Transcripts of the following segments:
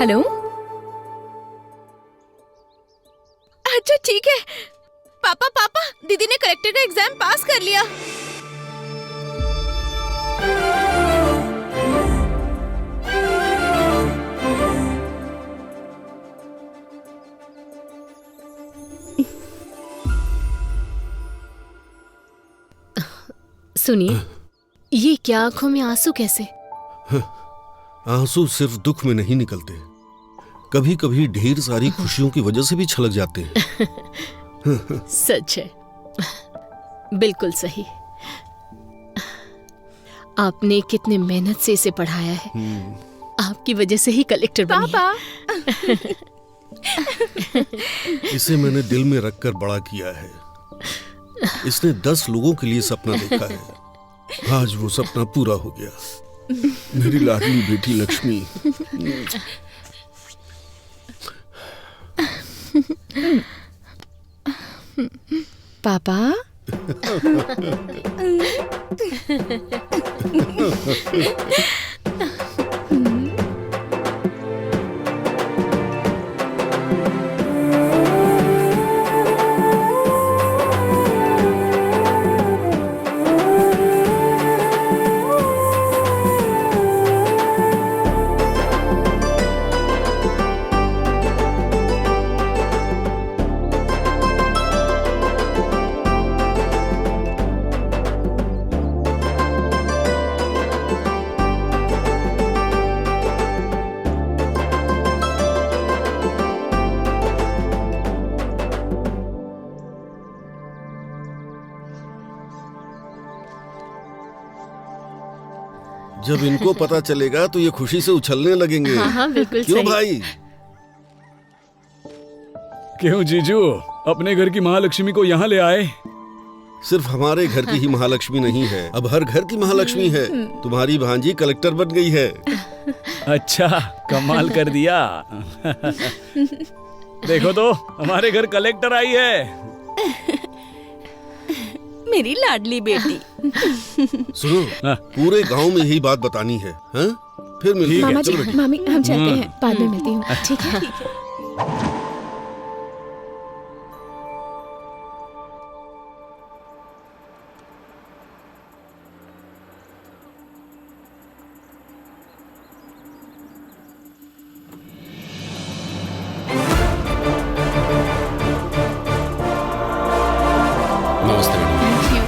Hello. अच्छा ठीक है। पापा पापा, दीदी ने कलेक्टर का एग्जाम पास कर लिया। सुनिए, ये क्या आंखों में आंसू कैसे? आंसू सिर्फ दुख में नहीं निकलते, कभी कभी ढेर सारी खुशियों की वजह से भी छलक जाते हैं। सच है, बिल्कुल सही। आपने कितने मेहनत से इसे पढ़ाया है, आपकी वजह से ही कलेक्टर बनी पापा इसे मैंने दिल में रखकर बड़ा किया है। इसने 10 लोगों के लिए सपना देखा है, आज वो सपना पूरा हो गया। मेरी लाडली बेटी लक्ष्मी। पापा जब इनको पता चलेगा तो ये खुशी से उछलने लगेंगे। हाँ बिल्कुल क्यों सही। भाई? क्यों जीजू, अपने घर की महालक्ष्मी को यहाँ ले आए? सिर्फ हमारे घर की ही महालक्ष्मी नहीं है, अब हर घर की महालक्ष्मी है। तुम्हारी भांजी कलेक्टर बन गई है। अच्छा, कमाल कर दिया। देखो तो, हमारे घर कलेक्टर आई है। मेरी लाडली बेटी। सुनो, पूरे गांव में यही बात बतानी है, हाँ? फिर मिलते हैं। मामा जी, चलो बेटी। मामी हम चलते हैं, बाद में मिलती हूँ। ठीक है। नमस्ते madam. Thank you,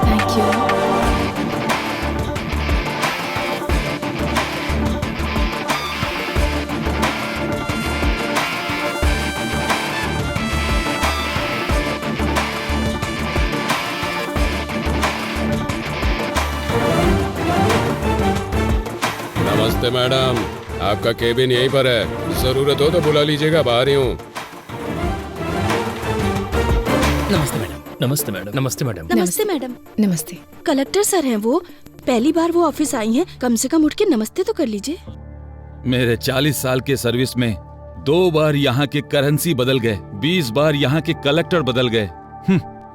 thank you. नमस्ते मैडम, आपका केबिन यहीं पर है, जरूरत हो तो बुला लीजिएगा, बाहर ही हूँ। नमस्ते मैडम। नमस्ते मैडम। नमस्ते मैडम। नमस्ते मैडम। नमस्ते। कलेक्टर सर हैं वो, पहली बार वो ऑफिस आई हैं, कम से कम उठ के नमस्ते तो कर लीजिए। मेरे 40 साल के सर्विस में 2 बार यहाँ के करेंसी बदल गए, 20 बार यहाँ के कलेक्टर बदल गए।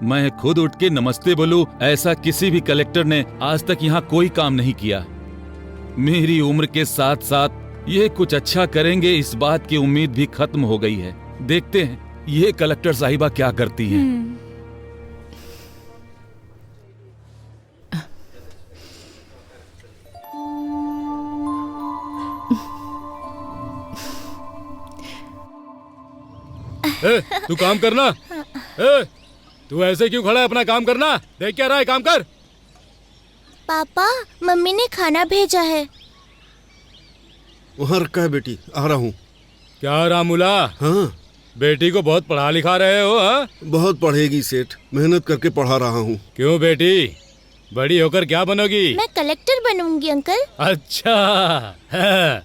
मैं खुद उठ के नमस्ते बोलूं, ऐसा किसी भी कलेक्टर ने आज तक यहाँ कोई काम नहीं किया। मेरी उम्र के साथ साथ ये कुछ अच्छा करेंगे, इस बात की उम्मीद भी खत्म हो गई है। देखते हैं ये कलेक्टर साहिबा क्या करती हैं। तू काम करना। तू ऐसे क्यों खड़ा है? अपना काम करना। देख क्या रहा है, काम कर। पापा, मम्मी ने खाना भेजा है। वहाँ रखा है बेटी, आ रहा हूँ। क्या रामूला, हाँ, बेटी को बहुत पढ़ा लिखा रहे हो? हाँ, बहुत पढ़ेगी सेठ, मेहनत करके पढ़ा रहा हूँ। क्यों बेटी, बड़ी होकर क्या बनोगी? मैं कलेक्टर बनूंगी अंकल। अच्छा, हाँ।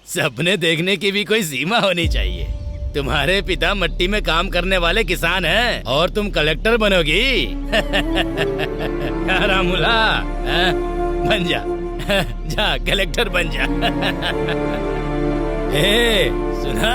सपने देखने की भी कोई सीमा होनी चाहिए। तुम्हारे पिता मिट्टी में काम करने वाले किसान हैं और तुम कलेक्टर बनोगी। क्या रामूला, हाँ? बन जा, जा कलेक्टर बन जा। हे, सुना?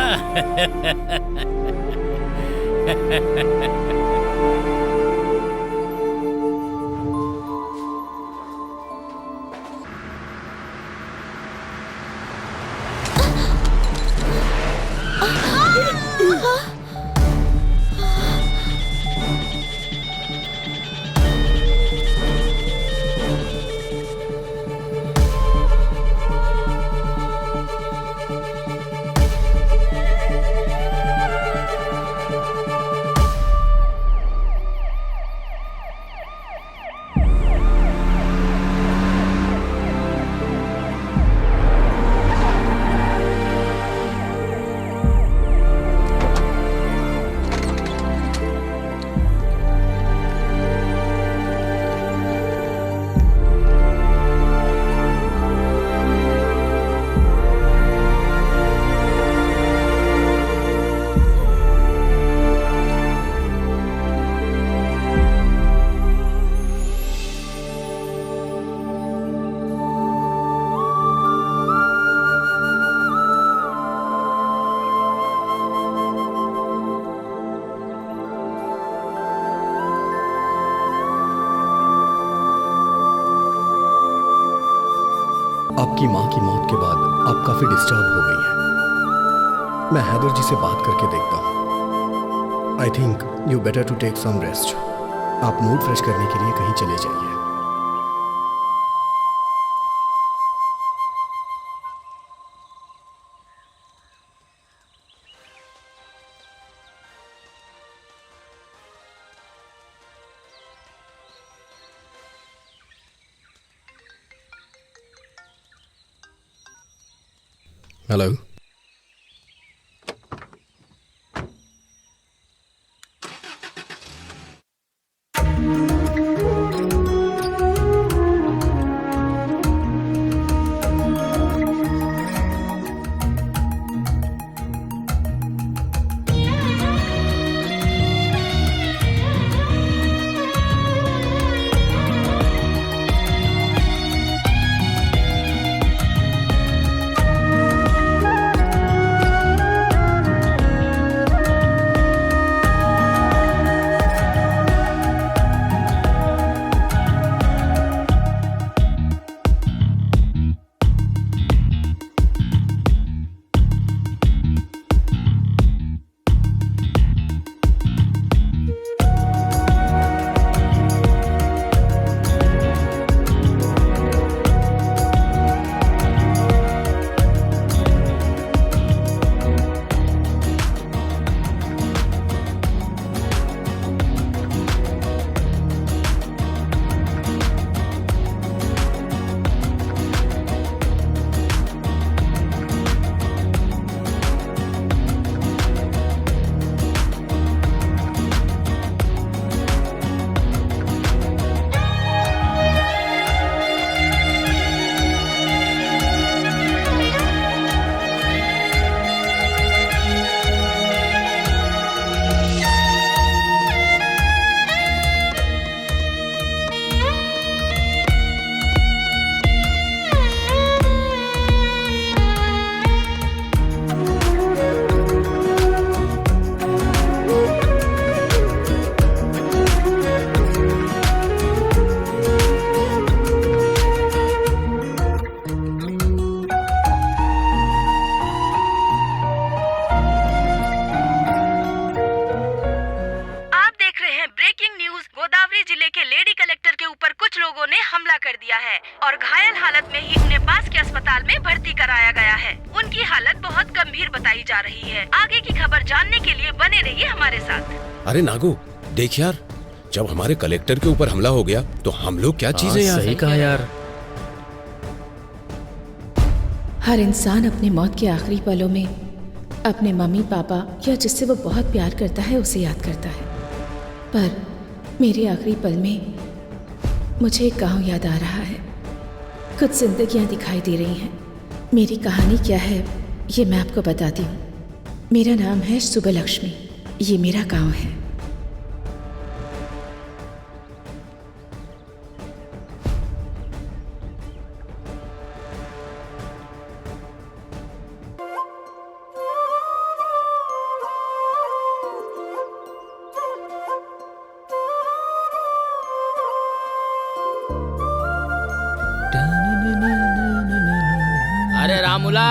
आपकी माँ की मौत के बाद आप काफी डिस्टर्ब हो गई हैं। मैं हैदर जी से बात करके देखता हूँ। I think you better to take some rest. आप मूड फ्रेश करने के लिए कहीं चले जाइए। हेलो। और घायल हालत में ही उन्हें पास के अस्पताल में भर्ती कराया गया है। उनकी हालत बहुत गंभीर बताई जा रही है। आगे की खबर जानने के लिए बने रहिए हमारे साथ। अरे नागू देख यार, जब हमारे कलेक्टर के ऊपर हमला हो गया तो हम लोग क्या चीजें यार। सही कहा यार। हर इंसान अपने मौत के आखिरी पलों में अपने मम्मी पापा या जिससे वो बहुत प्यार करता है उसे याद करता है, पर मेरे आखिरी पल में मुझे एक गांव याद आ रहा है। कुछ जिंदगियां दिखाई दे रही हैं। मेरी कहानी क्या है ये मैं आपको बताती हूँ। मेरा नाम है सुबलक्ष्मी, ये मेरा गांव है। अरे रामुला,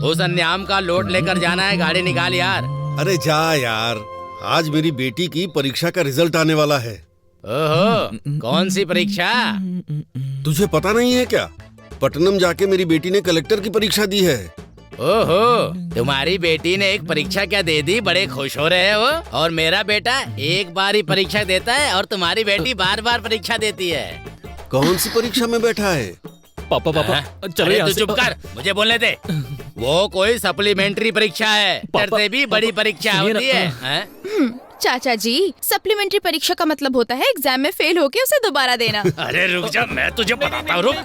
उस अन्याम का लोड लेकर जाना है, गाड़ी निकाल यार। अरे जा यार, आज मेरी बेटी की परीक्षा का रिजल्ट आने वाला है। ओहो, कौन सी परीक्षा? तुझे पता नहीं है क्या? पटनम जाके मेरी बेटी ने कलेक्टर की परीक्षा दी है। ओहो, तुम्हारी बेटी ने एक परीक्षा क्या दे दी, बड़े खुश हो रहे हो। और मेरा बेटा एक बार ही परीक्षा देता है और तुम्हारी बेटी बार बार परीक्षा देती है। कौन सी परीक्षा में बैठा है? पापा पापा चलो अरे यहाँ तू से। चुप कर, मुझे बोलने दे। वो कोई सप्लीमेंट्री परीक्षा है, से भी बड़ी परीक्षा सुनिए ना। होती है। चाचा जी, सप्लीमेंट्री परीक्षा का मतलब होता है एग्जाम में फेल होके उसे दोबारा देना। अरे रुक जा, मैं तुझे बताता हूँ। रुक।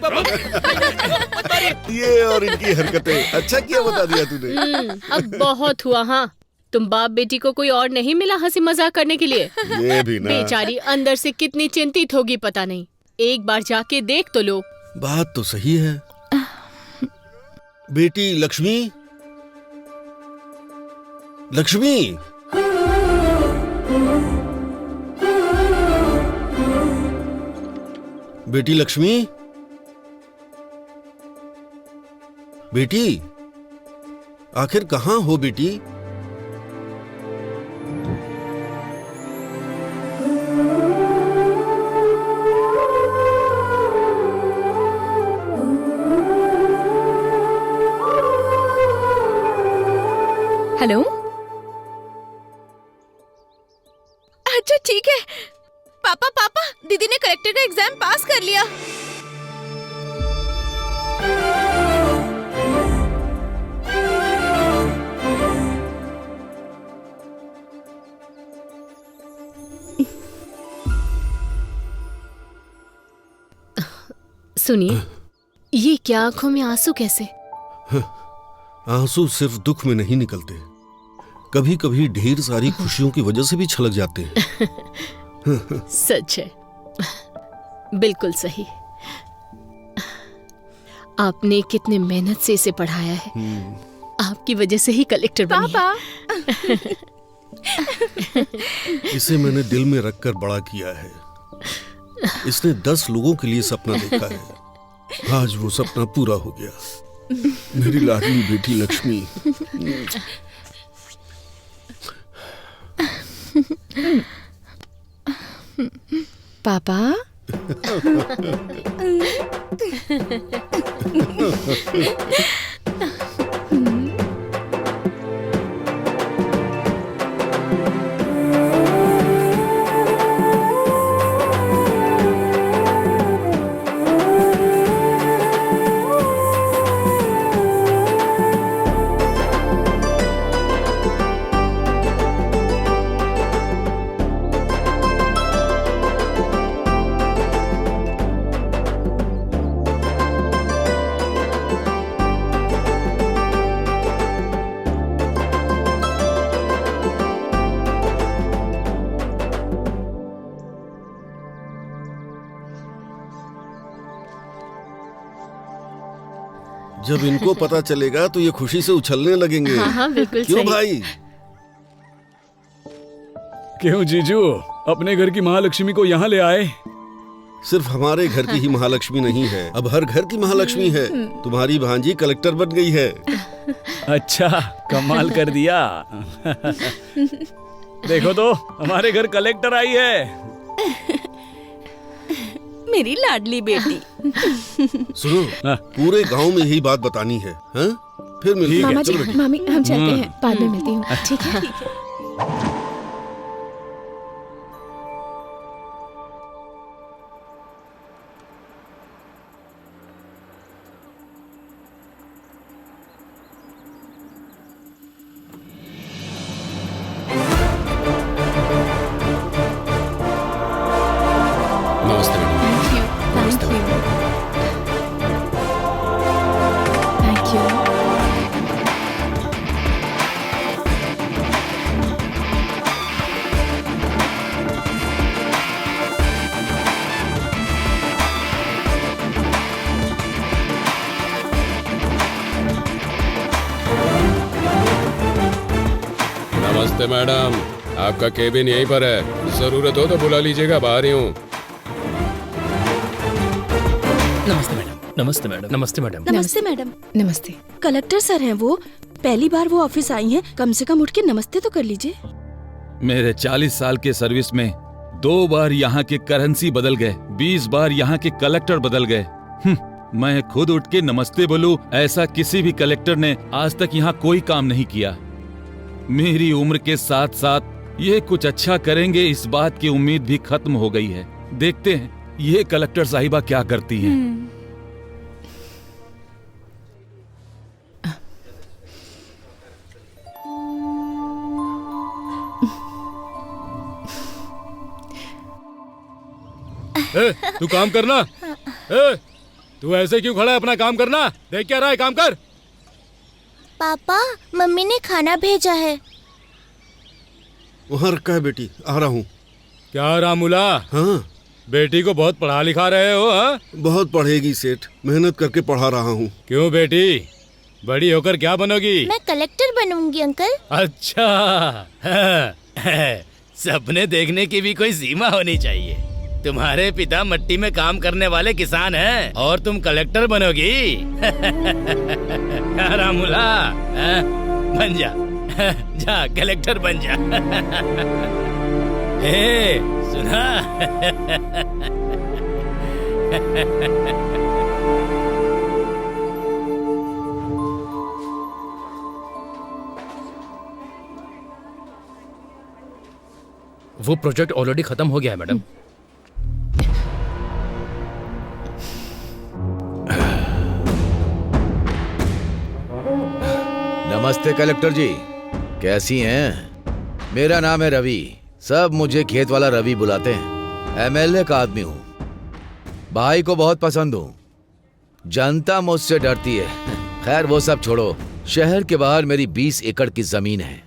ये और इनकी हरकतें, अच्छा किया बता दिया तूने। अब बहुत हुआ। हाँ, तुम बाप बेटी को कोई और नहीं मिला हंसी मजाक करने के लिए? ये भी ना। बेचारी अंदर से कितनी चिंतित होगी पता नहीं। एक बार जाके देख तो लो। बात तो सही है। बेटी लक्ष्मी, लक्ष्मी, बेटी लक्ष्मी, बेटी, आखिर कहाँ हो बेटी? हेलो। अच्छा ठीक है। पापा पापा, दीदी ने कलेक्टर का एग्जाम पास कर लिया। सुनिए, ये क्या आंखों में आंसू कैसे? आंसू सिर्फ दुख में नहीं निकलते, कभी कभी ढेर सारी खुशियों की वजह से भी छलक जाते हैं। सच है, बिल्कुल सही। आपने कितने मेहनत से इसे पढ़ाया है, आपकी वजह से ही कलेक्टर बनी है। इसे मैंने दिल में रखकर बड़ा किया है। इसने 10 लोगों के लिए सपना देखा है, आज वो सपना पूरा हो गया। मेरी लाडली बेटी लक्ष्मी। पापा। जब इनको पता चलेगा तो ये खुशी से उछलने लगेंगे। हाँ, बिल्कुल क्यों सही। भाई? क्यों जीजू, अपने घर की महालक्ष्मी को यहाँ ले आए? सिर्फ हमारे घर की ही महालक्ष्मी नहीं है, अब हर घर की महालक्ष्मी है। तुम्हारी भांजी कलेक्टर बन गई है। अच्छा, कमाल कर दिया। देखो तो, हमारे घर कलेक्टर आई है। मेरी लाडली बेटी। सुनो, पूरे गांव में यही बात बतानी है। हाँ? फिर मिलते हैं। मामा जी, चलो बेटी। मामी, हम चलते हैं, बाद में मिलती हूँ। ठीक है। नमस्ते मैडम। नमस्ते मैडम। Thank you. नमस्ते मैडम, आपका केबिन यहीं पर है, जरूरत हो तो बुला लीजिएगा, बाहर ही हूँ। नमस्ते मैडम। नमस्ते मैडम। नमस्ते मैडम। नमस्ते मैडम। नमस्ते। कलेक्टर सर हैं वो, पहली बार वो ऑफिस आई हैं, कम से कम उठ के नमस्ते तो कर लीजिए। मेरे 40 साल के सर्विस में 2 बार यहाँ के करेंसी बदल गए, 20 बार यहाँ के कलेक्टर बदल गए। मैं खुद उठ के नमस्ते बोलूं, ऐसा किसी भी कलेक्टर ने आज तक यहाँ कोई काम नहीं किया। मेरी उम्र के साथ साथ ये कुछ अच्छा करेंगे, इस बात की उम्मीद भी खत्म हो गई है। देखते हैं ये कलेक्टर साहिबा क्या करती हैं। ए, तू काम करना। ए, तू ऐसे क्यों खड़ा है? अपना काम करना। देख क्या रहा है, काम कर। पापा, मम्मी ने खाना भेजा है। वहाँ रखा है बेटी, आ रहा हूँ। क्या रामूला, हाँ, बेटी को बहुत पढ़ा लिखा रहे हो? हाँ? बहुत पढ़ेगी सेठ, मेहनत करके पढ़ा रहा हूँ। क्यों बेटी, बड़ी होकर क्या बनोगी? मैं कलेक्टर बनूंगी अंकल। अच्छा, सपने देखने की भी कोई सीमा होनी चाहिए। तुम्हारे पिता मिट्टी में काम करने वाले किसान हैं और तुम कलेक्टर बनोगी। रामुला, बन जा, जा कलेक्टर बन जा। हे, सुना? वो प्रोजेक्ट ऑलरेडी खत्म हो गया है मैडम। नमस्ते कलेक्टर जी, कैसी हैं? मेरा नाम है रवि, सब मुझे खेत वाला रवि बुलाते हैं। एमएलए का आदमी हूँ, भाई को बहुत पसंद हूँ। जनता मुझसे डरती है। खैर वो सब छोड़ो, शहर के बाहर मेरी 20 एकड़ की जमीन है।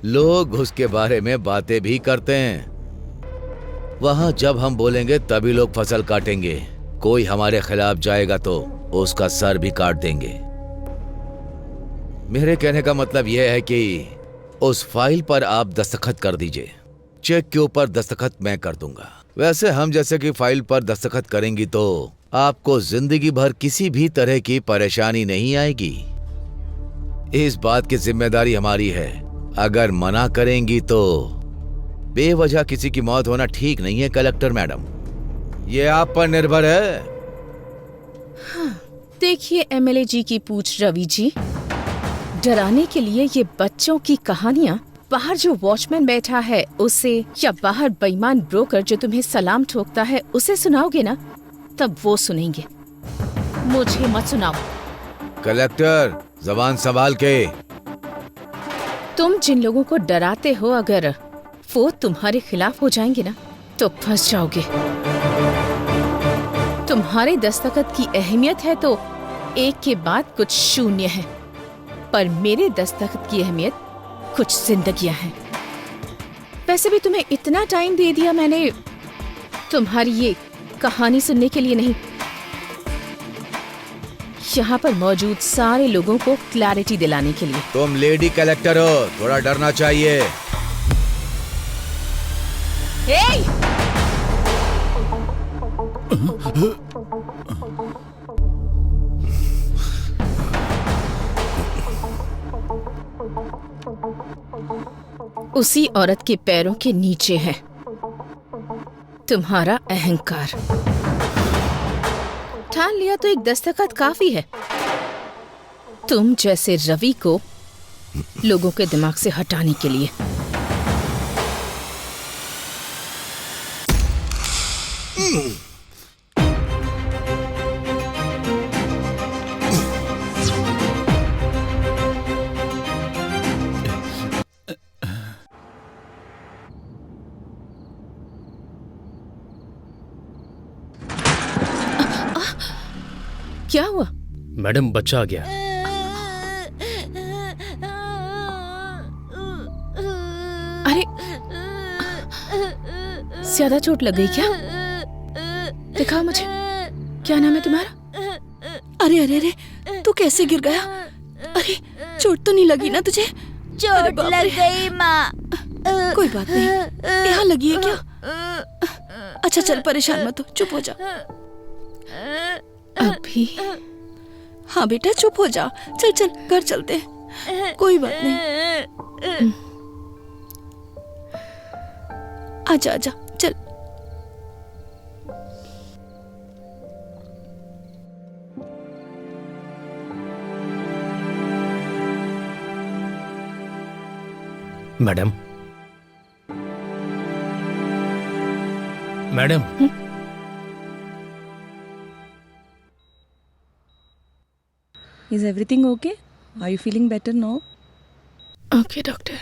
लोग उसके बारे में बातें भी करते हैं। वहां जब हम बोलेंगे तभी लोग फसल काटेंगे। कोई हमारे खिलाफ जाएगा तो उसका सर भी काट देंगे। मेरे कहने का मतलब यह है कि उस फाइल पर आप दस्तखत कर दीजिए। चेक के ऊपर दस्तखत मैं कर दूंगा। वैसे हम जैसे कि फाइल पर दस्तखत करेंगी तो आपको जिंदगी भर किसी भी तरह की परेशानी नहीं आएगी। इस बात की जिम्मेदारी हमारी है। अगर मना करेंगी तो बेवजह किसी की मौत होना ठीक नहीं है कलेक्टर मैडम, ये आप पर निर्भर है। हाँ, देखिए एमएलए जी की पूछ रवि जी, डराने के लिए ये बच्चों की कहानियाँ बाहर जो वॉचमैन बैठा है उसे, या बाहर बेईमान ब्रोकर जो तुम्हें सलाम ठोकता है उसे सुनाओगे ना, तब वो सुनेंगे। मुझे मत सुनाओ। कलेक्टर जबान संभाल के। तुम जिन लोगों को डराते हो, अगर वो तुम्हारे खिलाफ हो जाएंगे ना तो फंस जाओगे। तुम्हारे दस्तखत की अहमियत है तो एक के बाद कुछ शून्य है, पर मेरे दस्तखत की अहमियत कुछ जिंदगियां हैं। वैसे भी तुम्हें इतना टाइम दे दिया मैंने तुम्हारी ये कहानी सुनने के लिए नहीं, यहाँ पर मौजूद सारे लोगों को क्लैरिटी दिलाने के लिए। तुम लेडी कलेक्टर हो, थोड़ा डरना चाहिए। उसी औरत के पैरों के नीचे है तुम्हारा अहंकार। ठान लिया तो एक दस्तखत काफी है। तुम जैसे रवि को लोगों के दिमाग से हटाने के लिए। क्या हुआ? मैडम बच्चा आ गया। अरे ज्यादा चोट लग गई क्या? दिखाओ मुझे, क्या नाम है तुम्हारा? अरे अरे अरे, तू कैसे गिर गया? अरे चोट तो नहीं लगी ना तुझे? चोट लग गई माँ। कोई बात नहीं, यहाँ लगी है क्या? अच्छा चल, परेशान मत हो, चुप हो जा। अभी? हाँ बेटा चुप हो जा। चल चल घर चलते हैं, कोई बात नहीं। आजा आजा चल। Madam, madam, Is everything okay? Are you feeling better now? Okay doctor.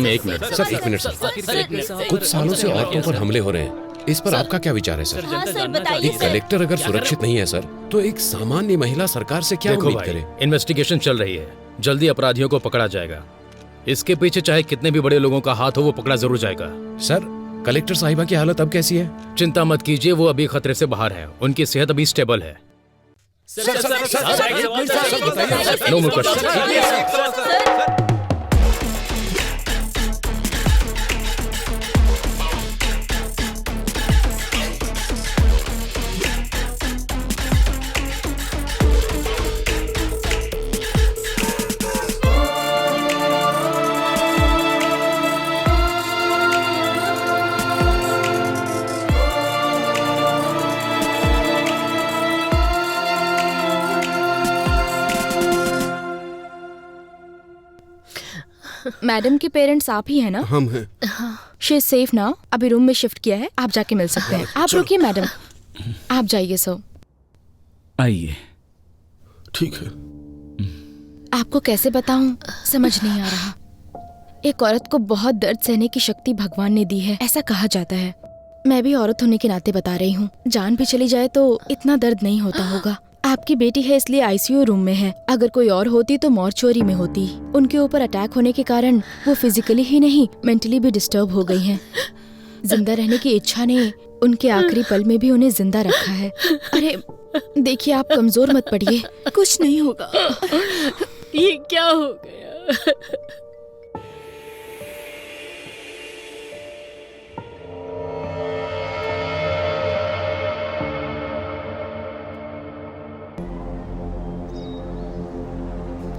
एक मिनट सर। कुछ सालों से औरतों पर हमले हो रहे हैं, इस पर आपका क्या विचार है सर? हाँ सर बताइए। एक कलेक्टर अगर सुरक्षित नहीं है सर, तो एक सामान्य महिला सरकार से क्या उम्मीद करे? इन्वेस्टिगेशन चल रही है, जल्दी अपराधियों को पकड़ा जाएगा। इसके पीछे चाहे कितने भी बड़े लोगों का हाथ हो, वो पकड़ा जरूर जाएगा। सर कलेक्टर साहिबा की हालत अब कैसी है? चिंता मत कीजिए, वो अभी खतरे से बाहर है। उनकी सेहत अभी स्टेबल है। No more question. मैडम के पेरेंट्स आप ही है ना? हम हैं। शी इज सेफ ना, अभी रूम में शिफ्ट किया है, आप जाके मिल सकते हैं। आप रुकिए मैडम, आप जाइए। सो आइए। ठीक है। आपको कैसे बताऊं, समझ नहीं आ रहा। एक औरत को बहुत दर्द सहने की शक्ति भगवान ने दी है, ऐसा कहा जाता है। मैं भी औरत होने के नाते बता रही हूँ, जान भी चली जाए तो इतना दर्द नहीं होता होगा। आपकी बेटी है इसलिए आईसीयू रूम में है, अगर कोई और होती तो मॉर्चुरी में होती। उनके ऊपर अटैक होने के कारण वो फिजिकली ही नहीं मेंटली भी डिस्टर्ब हो गई हैं। जिंदा रहने की इच्छा ने उनके आखिरी पल में भी उन्हें जिंदा रखा है। अरे देखिए, आप कमजोर मत पड़िए, कुछ नहीं होगा। ये क्या हो गया?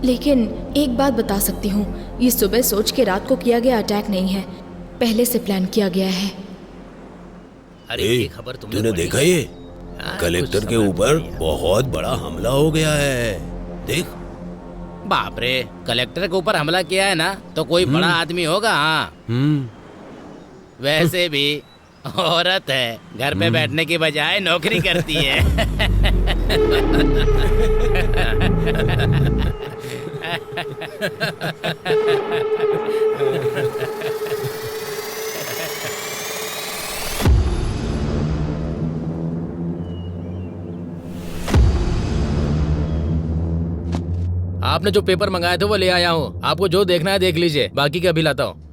लेकिन एक बात बता सकती हूँ, ये सुबह सोच के रात को किया गया अटैक नहीं है, पहले से प्लान किया गया है। अरे ये खबर तूने देखा ये? कलेक्टर के ऊपर बहुत बड़ा हमला हो गया है, देख। बाप रे, कलेक्टर के ऊपर हमला किया है ना, तो कोई बड़ा आदमी होगा। हाँ, वैसे भी औरत है, घर पे बैठने की बजाय नौकरी करती है। आपने जो पेपर मंगाए थे वो ले आया हूँ, आपको जो देखना है देख लीजिए, बाकी का अभी लाता हूँ।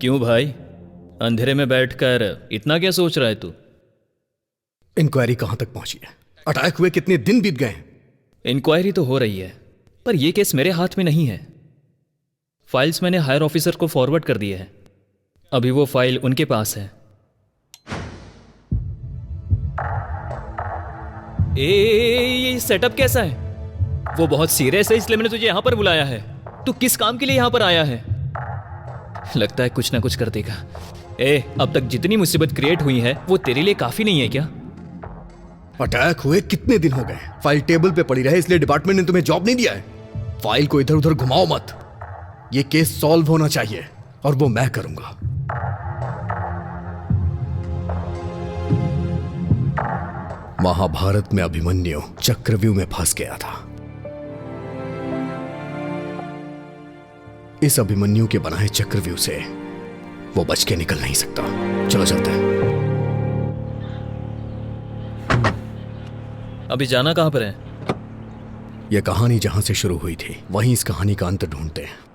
क्यों भाई, अंधेरे में बैठकर इतना क्या सोच रहा है तू? इंक्वायरी कहां तक पहुंची है? अटैक हुए कितने दिन बीत गए? इंक्वायरी तो हो रही है, पर यह केस मेरे हाथ में नहीं है। फाइल्स मैंने हायर ऑफिसर को फॉरवर्ड कर दिए हैं, अभी वो फाइल उनके पास है। ये सेटअप कैसा है? वो बहुत सीरियस है, इसलिए मैंने तुझे यहां पर बुलाया है। तू किस काम के लिए यहां पर आया है? लगता है कुछ ना कुछ कर देगा। अब तक जितनी मुसीबत क्रिएट हुई है वो तेरे लिए काफी नहीं है क्या? अटैक हुए कितने दिन हो गए, फाइल टेबल पे पड़ी रहे इसलिए डिपार्टमेंट ने तुम्हें जॉब नहीं दिया है। फाइल को इधर उधर घुमाओ मत, ये केस सॉल्व होना चाहिए और वो मैं करूंगा। महाभारत में अभिमन्यु चक्रव्यूह में फंस गया था। इस अभिमन्यु के बनाए चक्रव्यूह से वो बच के निकल नहीं सकता। चलो चलते हैं। अभी जाना कहां पर है? यह कहानी जहां से शुरू हुई थी वहीं इस कहानी का अंत ढूंढते हैं।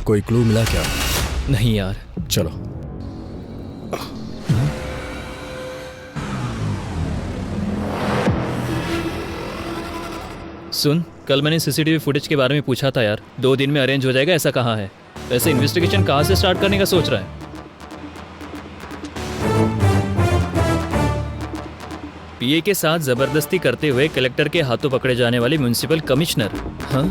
कोई क्लू मिला क्या? नहीं यार। चलो। सुन, कल मैंने सीसीटीवी फुटेज के बारे में पूछा था यार, 2 दिन में अरेंज हो जाएगा ऐसा कहा है। वैसे इन्वेस्टिगेशन कहाँ से स्टार्ट करने का सोच रहा है? पीए के साथ जबरदस्ती करते हुए कलेक्टर के हाथों पकड़े जाने वाले म्युनिसिपल कमिश्नर। हाँ,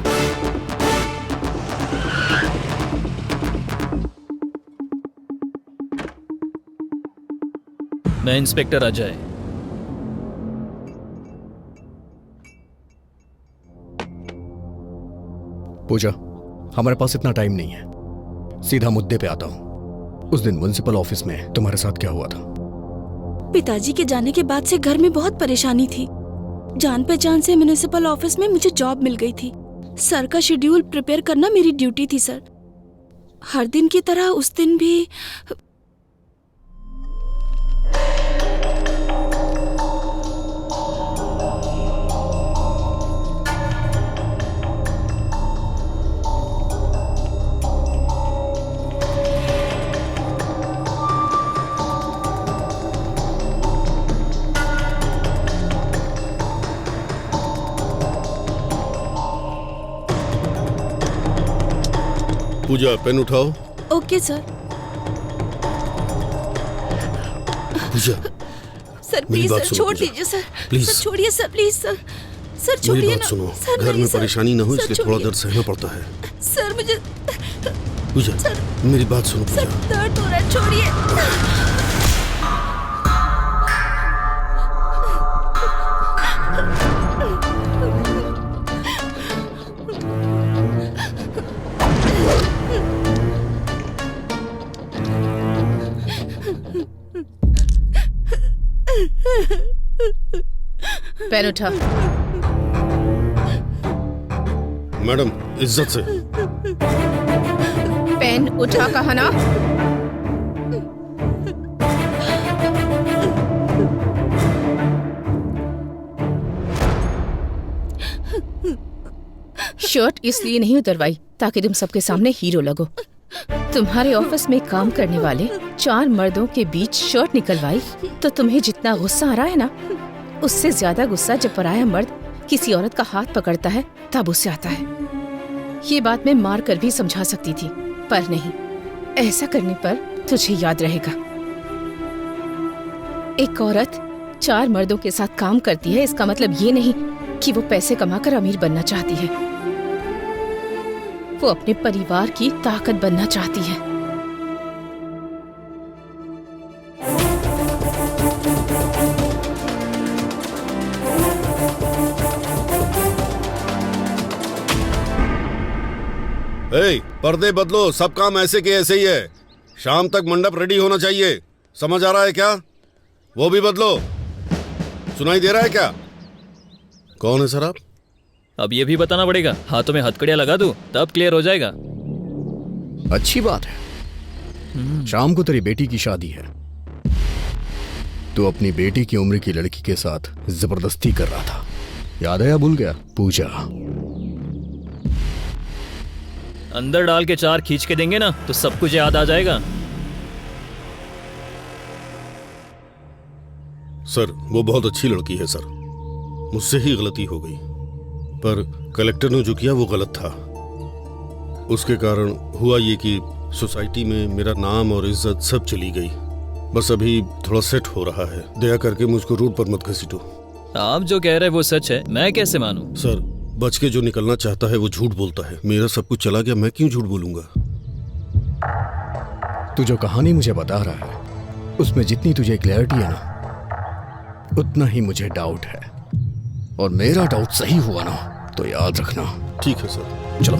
मैं इंस्पेक्टर अजय। पूजा, हमारे पास इतना टाइम नहीं है, सीधा मुद्दे पे आता हूँ। उस दिन म्युनिसिपल ऑफिस में तुम्हारे साथ क्या हुआ था? पिताजी के जाने के बाद से घर में बहुत परेशानी थी। जान पहचान से म्युनिसिपल ऑफिस में मुझे जॉब मिल गई थी। सर का शेड्यूल प्रिपेयर करना मेरी ड्यूटी थी सर। हर दिन की तरह उस दिन भी पूजा, पेन उठाओ। Okay sir. पूजा, सर मेरी प्लीज बात सर, सुनो छोड़ पूजा। दीजिए सर। प्लीज। सर छोड़िए सर, प्लीज सर। सर मेरी छोड़िए बात ना सुनो, सर। घर नहीं, में सर। परेशानी न हो सर, इसलिए थोड़ा छोड़िए। दर्द सहना पड़ता है। सर मुझे पूजा, मेरी बात सुनो सर, पूजा। दर्द हो रहा है, छोड़िए। पेन उठा। मैडम, इज्जत से। पेन उठा कहा ना। शर्ट इसलिए नहीं उतरवाई ताकि तुम सबके सामने हीरो लगो। तुम्हारे ऑफिस में काम करने वाले 4 मर्दों के बीच शर्ट निकलवाई तो तुम्हें जितना गुस्सा आ रहा है ना, उससे ज्यादा गुस्सा जब पराया मर्द किसी औरत का हाथ पकड़ता है तब उससे आता है। ये बात मैं मार कर भी समझा सकती थी, पर नहीं, ऐसा करने पर तुझे याद रहेगा। एक औरत 4 मर्दों के साथ काम करती है, इसका मतलब ये नहीं कि वो पैसे कमाकर अमीर बनना चाहती है। वो अपने परिवार की ताकत बनना चाहती है। पर्दे बदलो, सब काम ऐसे के ऐसे ही है। शाम तक मंडप रेडी होना चाहिए, समझ आ रहा है क्या? वो भी बदलो। सुनाई दे रहा है क्या? कौन है सर आप? अब ये भी बताना पड़ेगा। हाथों में हथकड़ियां लगा दूं तब क्लियर हो जाएगा। अच्छी बात है। शाम को तेरी बेटी की शादी है। तू अपनी बेटी की उम्र की लड़की के साथ जबरदस्ती कर रहा था, याद है या भूल गया? पूजा, अंदर डाल के 4 खींच के देंगे ना तो सब कुछ याद आ जाएगा। सर, वो बहुत अच्छी लड़की है सर। मुझसे ही गलती हो गई, पर कलेक्टर ने जो किया वो गलत था। उसके कारण हुआ ये कि सोसाइटी में मेरा नाम और इज्जत सब चली गई। बस अभी थोड़ा सेट हो रहा है। दया करके मुझको रोड पर मत घसीटो। आप जो कह रहे हैं वो सच है, मैं कैसे मानूं? सर, बच के जो निकलना चाहता है वो झूठ बोलता है। मेरा सब कुछ चला गया, मैं क्यों झूठ बोलूंगा? तू जो कहानी मुझे बता रहा है उसमें जितनी तुझे क्लैरिटी है ना, उतना ही मुझे डाउट है। और मेरा डाउट सही हुआ ना तो याद रखना। ठीक है सर, चलो।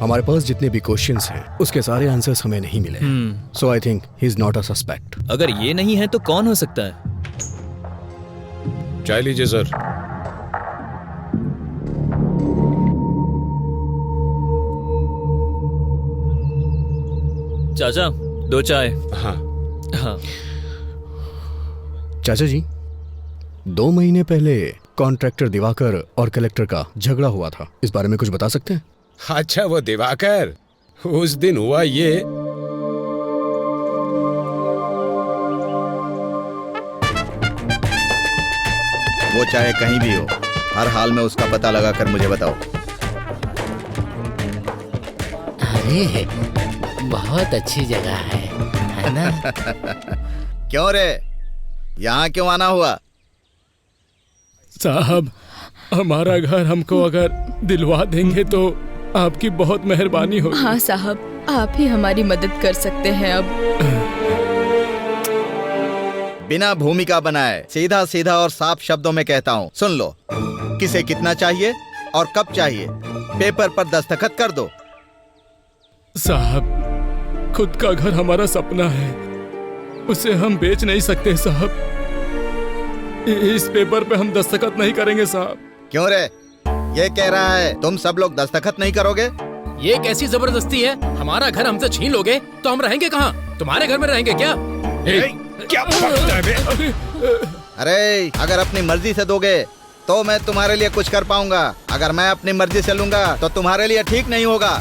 हमारे पास जितने भी क्वेश्चंस हैं उसके सारे आंसर्स हमें नहीं मिले। So I think he is not a suspect. अगर ये नहीं है तो कौन हो सकता है? चाय लीजिए सर। चाचा, 2 चाय। हाँ हाँ। चाचा जी, 2 महीने पहले कॉन्ट्रैक्टर दिवाकर और कलेक्टर का झगड़ा हुआ था, इस बारे में कुछ बता सकते हैं? अच्छा, वो दिवाकर, उस दिन हुआ ये। वो चाहे कहीं भी हो, हर हाल में उसका पता लगाकर मुझे बताओ। अरे बहुत अच्छी जगह है ना? क्यों रे, यहाँ क्यों आना हुआ? साहब, हमारा घर हमको अगर दिलवा देंगे तो आपकी बहुत मेहरबानी होगी। हाँ साहब, आप ही हमारी मदद कर सकते हैं अब। बिना भूमिका बनाए सीधा सीधा और साफ शब्दों में कहता हूँ, सुन लो। किसे कितना चाहिए और कब चाहिए, पेपर पर दस्तखत कर दो। साहब, खुद का घर हमारा सपना है, उसे हम बेच नहीं सकते साहब। इस पेपर पे हम दस्तखत नहीं करेंगे साहब। क्यों रे, ये कह रहा है तुम सब लोग दस्तखत नहीं करोगे? ये कैसी जबरदस्ती है? हमारा घर हमसे छीन लोगे तो हम रहेंगे कहाँ? तुम्हारे घर में रहेंगे क्या? क्या अरे, अगर अपनी मर्जी से दोगे तो मैं तुम्हारे लिए कुछ कर पाऊंगा, अगर मैं अपनी मर्जी से लूंगा तो तुम्हारे लिए ठीक नहीं होगा।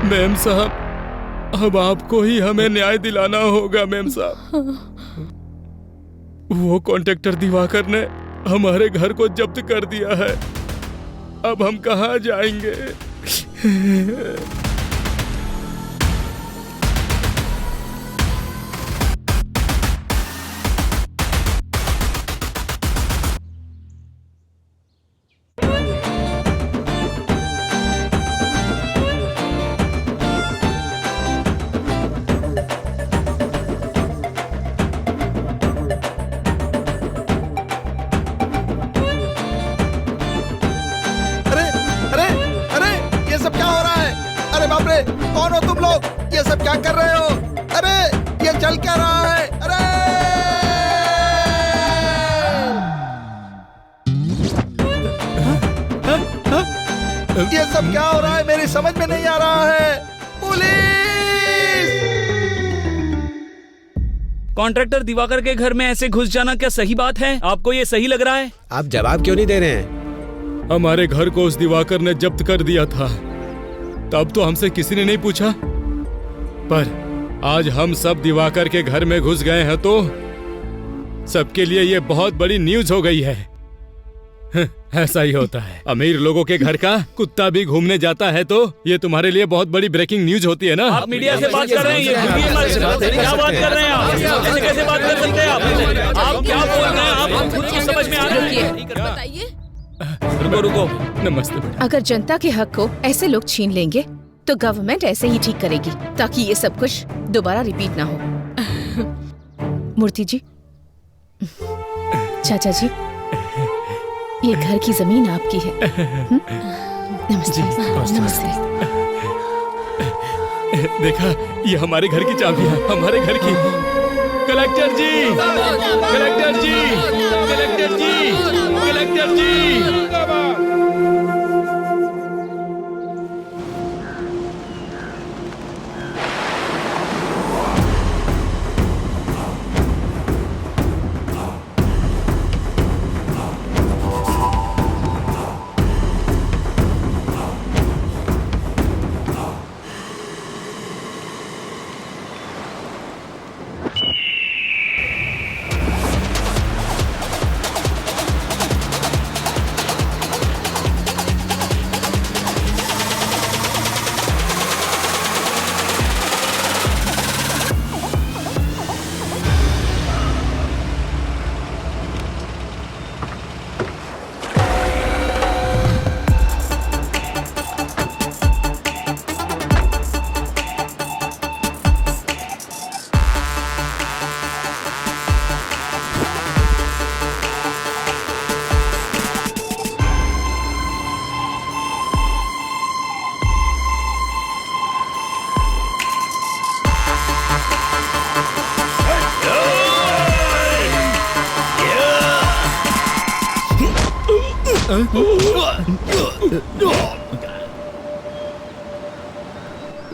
मैम साहब, अब आपको ही हमें न्याय दिलाना होगा मैम साहब। वो कॉन्ट्रैक्टर दिवाकर ने हमारे घर को जब्त कर दिया है, अब हम कहाँ जाएंगे? कौन हो तुम लोग? ये सब क्या कर रहे हो? अरे, ये चल क्या रहा है? अरे! ये सब क्या हो रहा है? मेरी समझ में नहीं आ रहा है। पुलिस! कॉन्ट्रैक्टर दिवाकर के घर में ऐसे घुस जाना क्या सही बात है? आपको ये सही लग रहा है? आप जवाब क्यों नहीं दे रहे हैं? हमारे घर को उस दिवाकर ने जब्त कर दिया था, तब तो हमसे किसी ने नहीं पूछा, पर आज हम सब दिवाकर के घर में घुस गए हैं तो सबके लिए ये बहुत बड़ी न्यूज हो गई है। ऐसा ही होता है, अमीर लोगों के घर का कुत्ता भी घूमने जाता है तो ये तुम्हारे लिए बहुत बड़ी ब्रेकिंग न्यूज होती है ना। आप मीडिया से बात कर रहे हैं, क्या बात कर रहे हैं आप? ऐसे कैसे बात कर सकते हैं आप क्या बोल रहे हैं? आप खुद को समझ में आ रही है? बताइए। रुको, नमस्ते बेटा। अगर जनता के हक को ऐसे लोग छीन लेंगे तो गवर्नमेंट ऐसे ही ठीक करेगी ताकि ये सब कुछ दोबारा रिपीट ना हो। मूर्ति जी, चाचा जी, ये घर की जमीन आपकी है। नमस्ते। नमस्ते। देखा, ये हमारे घर की चाबी है, हमारे घर की। कलेक्टर जी, कलेक्टर जी, कलेक्टर जी, कलेक्टर जी।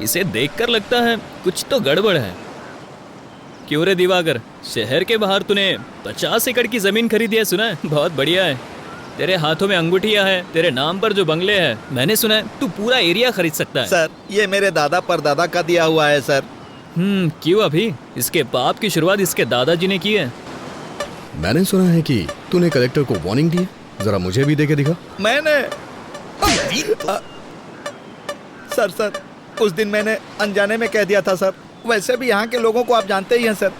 इसे देखकर लगता है कुछ तो गड़बड़ है। क्यों रे दिवाकर, शहर के बाहर तूने 50 एकड़ की जमीन खरीदी है, सुना है? बहुत बढ़िया है। तेरे हाथों में अंगूठियां हैं, तेरे नाम पर जो बंगले हैं, मैंने सुना है तू पूरा एरिया खरीद सकता है। सर, ये मेरे दादा परदादा का दिया हुआ है सर। क्यों अभी? इसके पाप की शुरुआत इसके दादाजी ने की है। मैंने सुना है कि तूने कलेक्टर को वार्निंग दी है। जरा मुझे भी देके दिखा। मैंने सर उस दिन मैंने अनजाने में कह दिया था सर। वैसे भी यहाँ के लोगों को आप जानते ही हैं सर।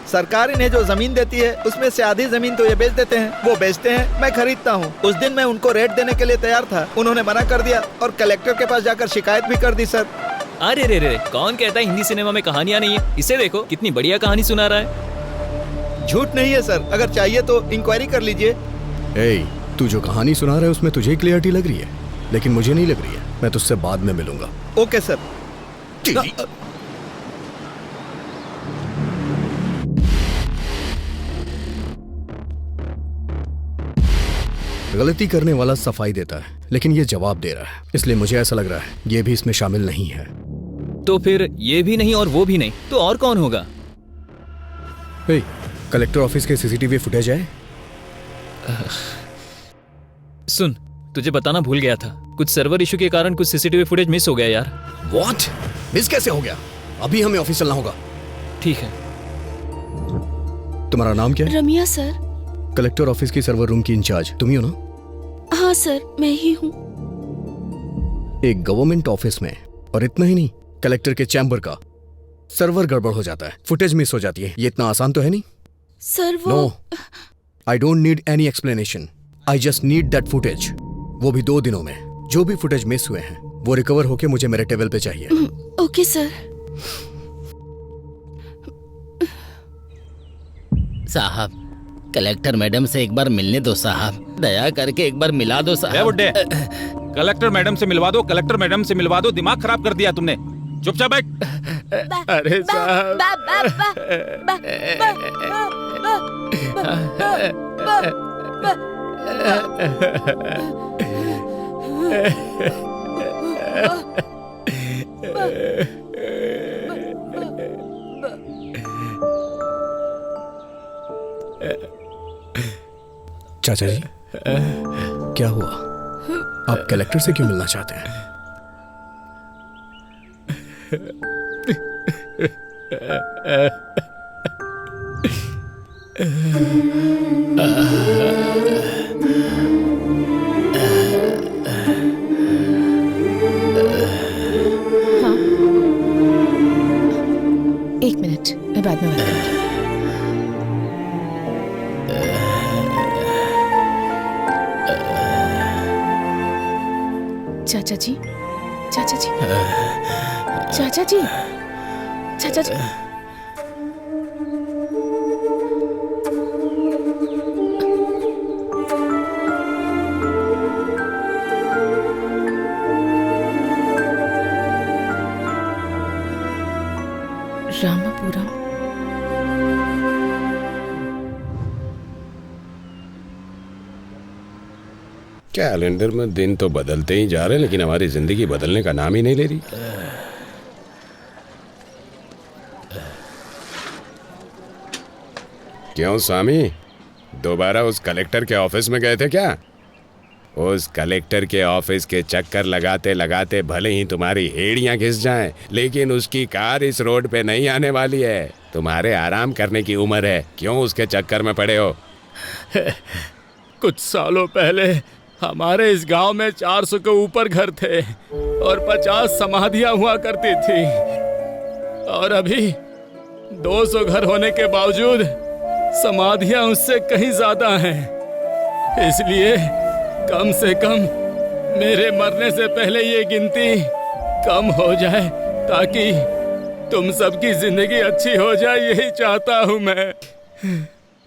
सरकार इन्हें जो जमीन देती है उसमें से आधी जमीन तो ये बेच देते हैं, वो बेचते हैं, मैं खरीदता हूँ। उस दिन मैं उनको रेट देने के लिए तैयार था, उन्होंने मना कर दिया और कलेक्टर के पास जाकर शिकायत भी कर दी सर। अरे रे रे, कौन कहता है हिंदी सिनेमा में कहानियां नहीं है? इसे देखो कितनी बढ़िया कहानी सुना रहा है। झूठ नहीं है सर, अगर चाहिए तो इंक्वायरी कर लीजिए। तू जो कहानी सुना रहा है उसमें तुझे क्लियरिटी लग रही है, लेकिन मुझे नहीं लग रही है। मैं तुझसे बाद में मिलूंगा। Okay sir. गलती करने वाला सफाई देता है, लेकिन ये जवाब दे रहा है, इसलिए मुझे ऐसा लग रहा है ये भी इसमें शामिल नहीं है। तो फिर ये भी नहीं और वो भी नहीं, तो और कौन होगा? कलेक्टर ऑफिस के सीसीटीवी फुटेज है? सुन, तुझे बताना भूल गया था, कुछ सर्वर इशू के कारण कुछ सीसीटीवी फुटेज मिस हो गया यार। व्हाट? मिस कैसे हो गया? अभी हमें ऑफिस चलना होगा। ठीक है। तुम्हारा नाम क्या है? रमिया सर। कलेक्टर ऑफिस की सर्वर रूम की इंचार्ज तुम ही हो ना? हाँ सर, मैं ही हूँ। एक गवर्नमेंट ऑफिस में, और इतना ही नहीं, कलेक्टर के चैम्बर का सर्वर गड़बड़ हो जाता है, फुटेज मिस हो जाती है। ये इतना आसान तो है नहीं सर। वो no, I don't need any explanation, I just need that footage. वो भी 2 दिनों में। जो भी फुटेज मिस हुए हैं वो रिकवर होके मुझे मेरे टेबल पे चाहिए। Okay sir. साहब, कलेक्टर मैडम से एक बार मिलने दो साहब, दया करके एक बार मिला दो साहब। बुड्ढे, कलेक्टर मैडम से मिलवा दो, कलेक्टर मैडम से मिलवा दो। दिमाग खराब कर दिया तुमने। चुपचाप बैठ। अरे साहब, चाचा जी, क्या हुआ? आप कलेक्टर से क्यों मिलना चाहते हैं? हाँ, 1 मिनट, मैं बाद में बात करूंगी। चाचा जी, चाचा जी, चाचा जी, चाचा जी। रामापुरम। कैलेंडर में दिन तो बदलते ही जा रहे हैं, लेकिन हमारी जिंदगी बदलने का नाम ही नहीं ले रही। क्यों स्वामी, दोबारा उस कलेक्टर के ऑफिस में गए थे क्या? उस कलेक्टर के ऑफिस के चक्कर लगाते लगाते भले ही तुम्हारी हेड़ियां घिस जाएं, लेकिन उसकी कार इस रोड पे नहीं आने वाली है। तुम्हारे आराम करने की उम्र है, क्यों उसके चक्कर में पड़े हो? कुछ सालों पहले हमारे इस गांव में 400 के ऊपर घर थे और 50 समाधियां हुआ करती थी, और अभी 200 घर होने के बावजूद समाधियां उससे कहीं ज्यादा हैं। इसलिए कम से कम मेरे मरने से पहले ये गिनती कम हो जाए, ताकि तुम सबकी जिंदगी अच्छी हो जाए, यही चाहता हूँ मैं।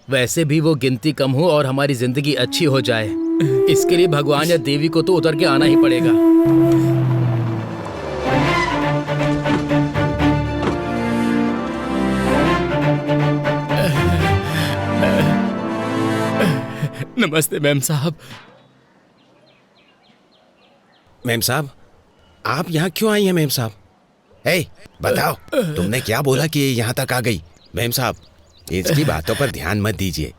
वैसे भी वो गिनती कम हो और हमारी जिंदगी अच्छी हो जाए, इसके लिए भगवान या देवी को तो उतर के आना ही पड़ेगा। नमस्ते मैम साहब। मैम साहब, आप यहाँ क्यों आई हैं मैम साहब? बताओ, तुमने क्या बोला कि यहाँ तक आ गई? मैम साहब, इसकी बातों पर ध्यान मत दीजिए।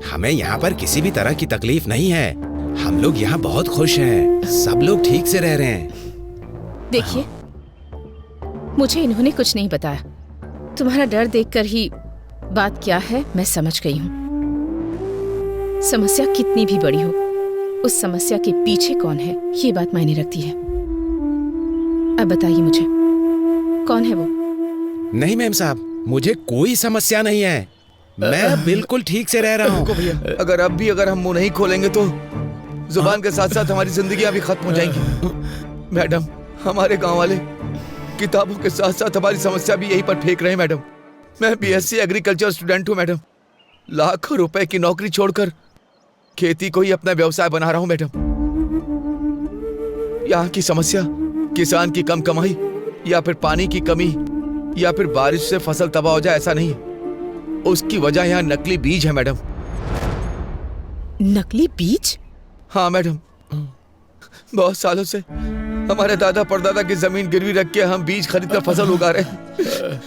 हमें यहाँ पर किसी भी तरह की तकलीफ नहीं है। हम लोग यहाँ बहुत खुश हैं, सब लोग ठीक से रह रहे हैं। देखिए, मुझे इन्होंने कुछ नहीं बताया। तुम्हारा डर देखकर ही बात क्या है मैं समझ गई हूँ। समस्या कितनी भी बड़ी हो, उस समस्या के पीछे कौन है ये बात मायने रखती है। अब बताइए मुझे, कौन है वो? नहीं मैम साहब, मुझे कोई समस्या नहीं है। मैं बिल्कुल ठीक से रह रहा हूँ। अगर हम मुंह नहीं खोलेंगे तो जुबान के साथ साथ हमारी जिंदगियां भी खत्म हो जाएंगी। मैडम, हमारे गांव वाले किताबों के साथ साथ हमारी समस्या भी यहीं पर फेंक रहे हैं। मैडम, मैं बीएससी एग्रीकल्चर स्टूडेंट हूँ। मैडम, लाखों रुपए की नौकरी छोड़कर खेती को ही अपना व्यवसाय बना रहा हूँ। मैडम, यहाँ की समस्या किसान की कम कमाई या फिर पानी की कमी या फिर बारिश से फसल तबाह हो जाए, ऐसा नहीं है। उसकी वजह यहाँ नकली बीज है। मैडम, नकली बीज? हाँ मैडम, बहुत सालों से हमारे दादा परदादा की जमीन गिरवी रख के हम बीज खरीदकर फसल उगा रहे हैं।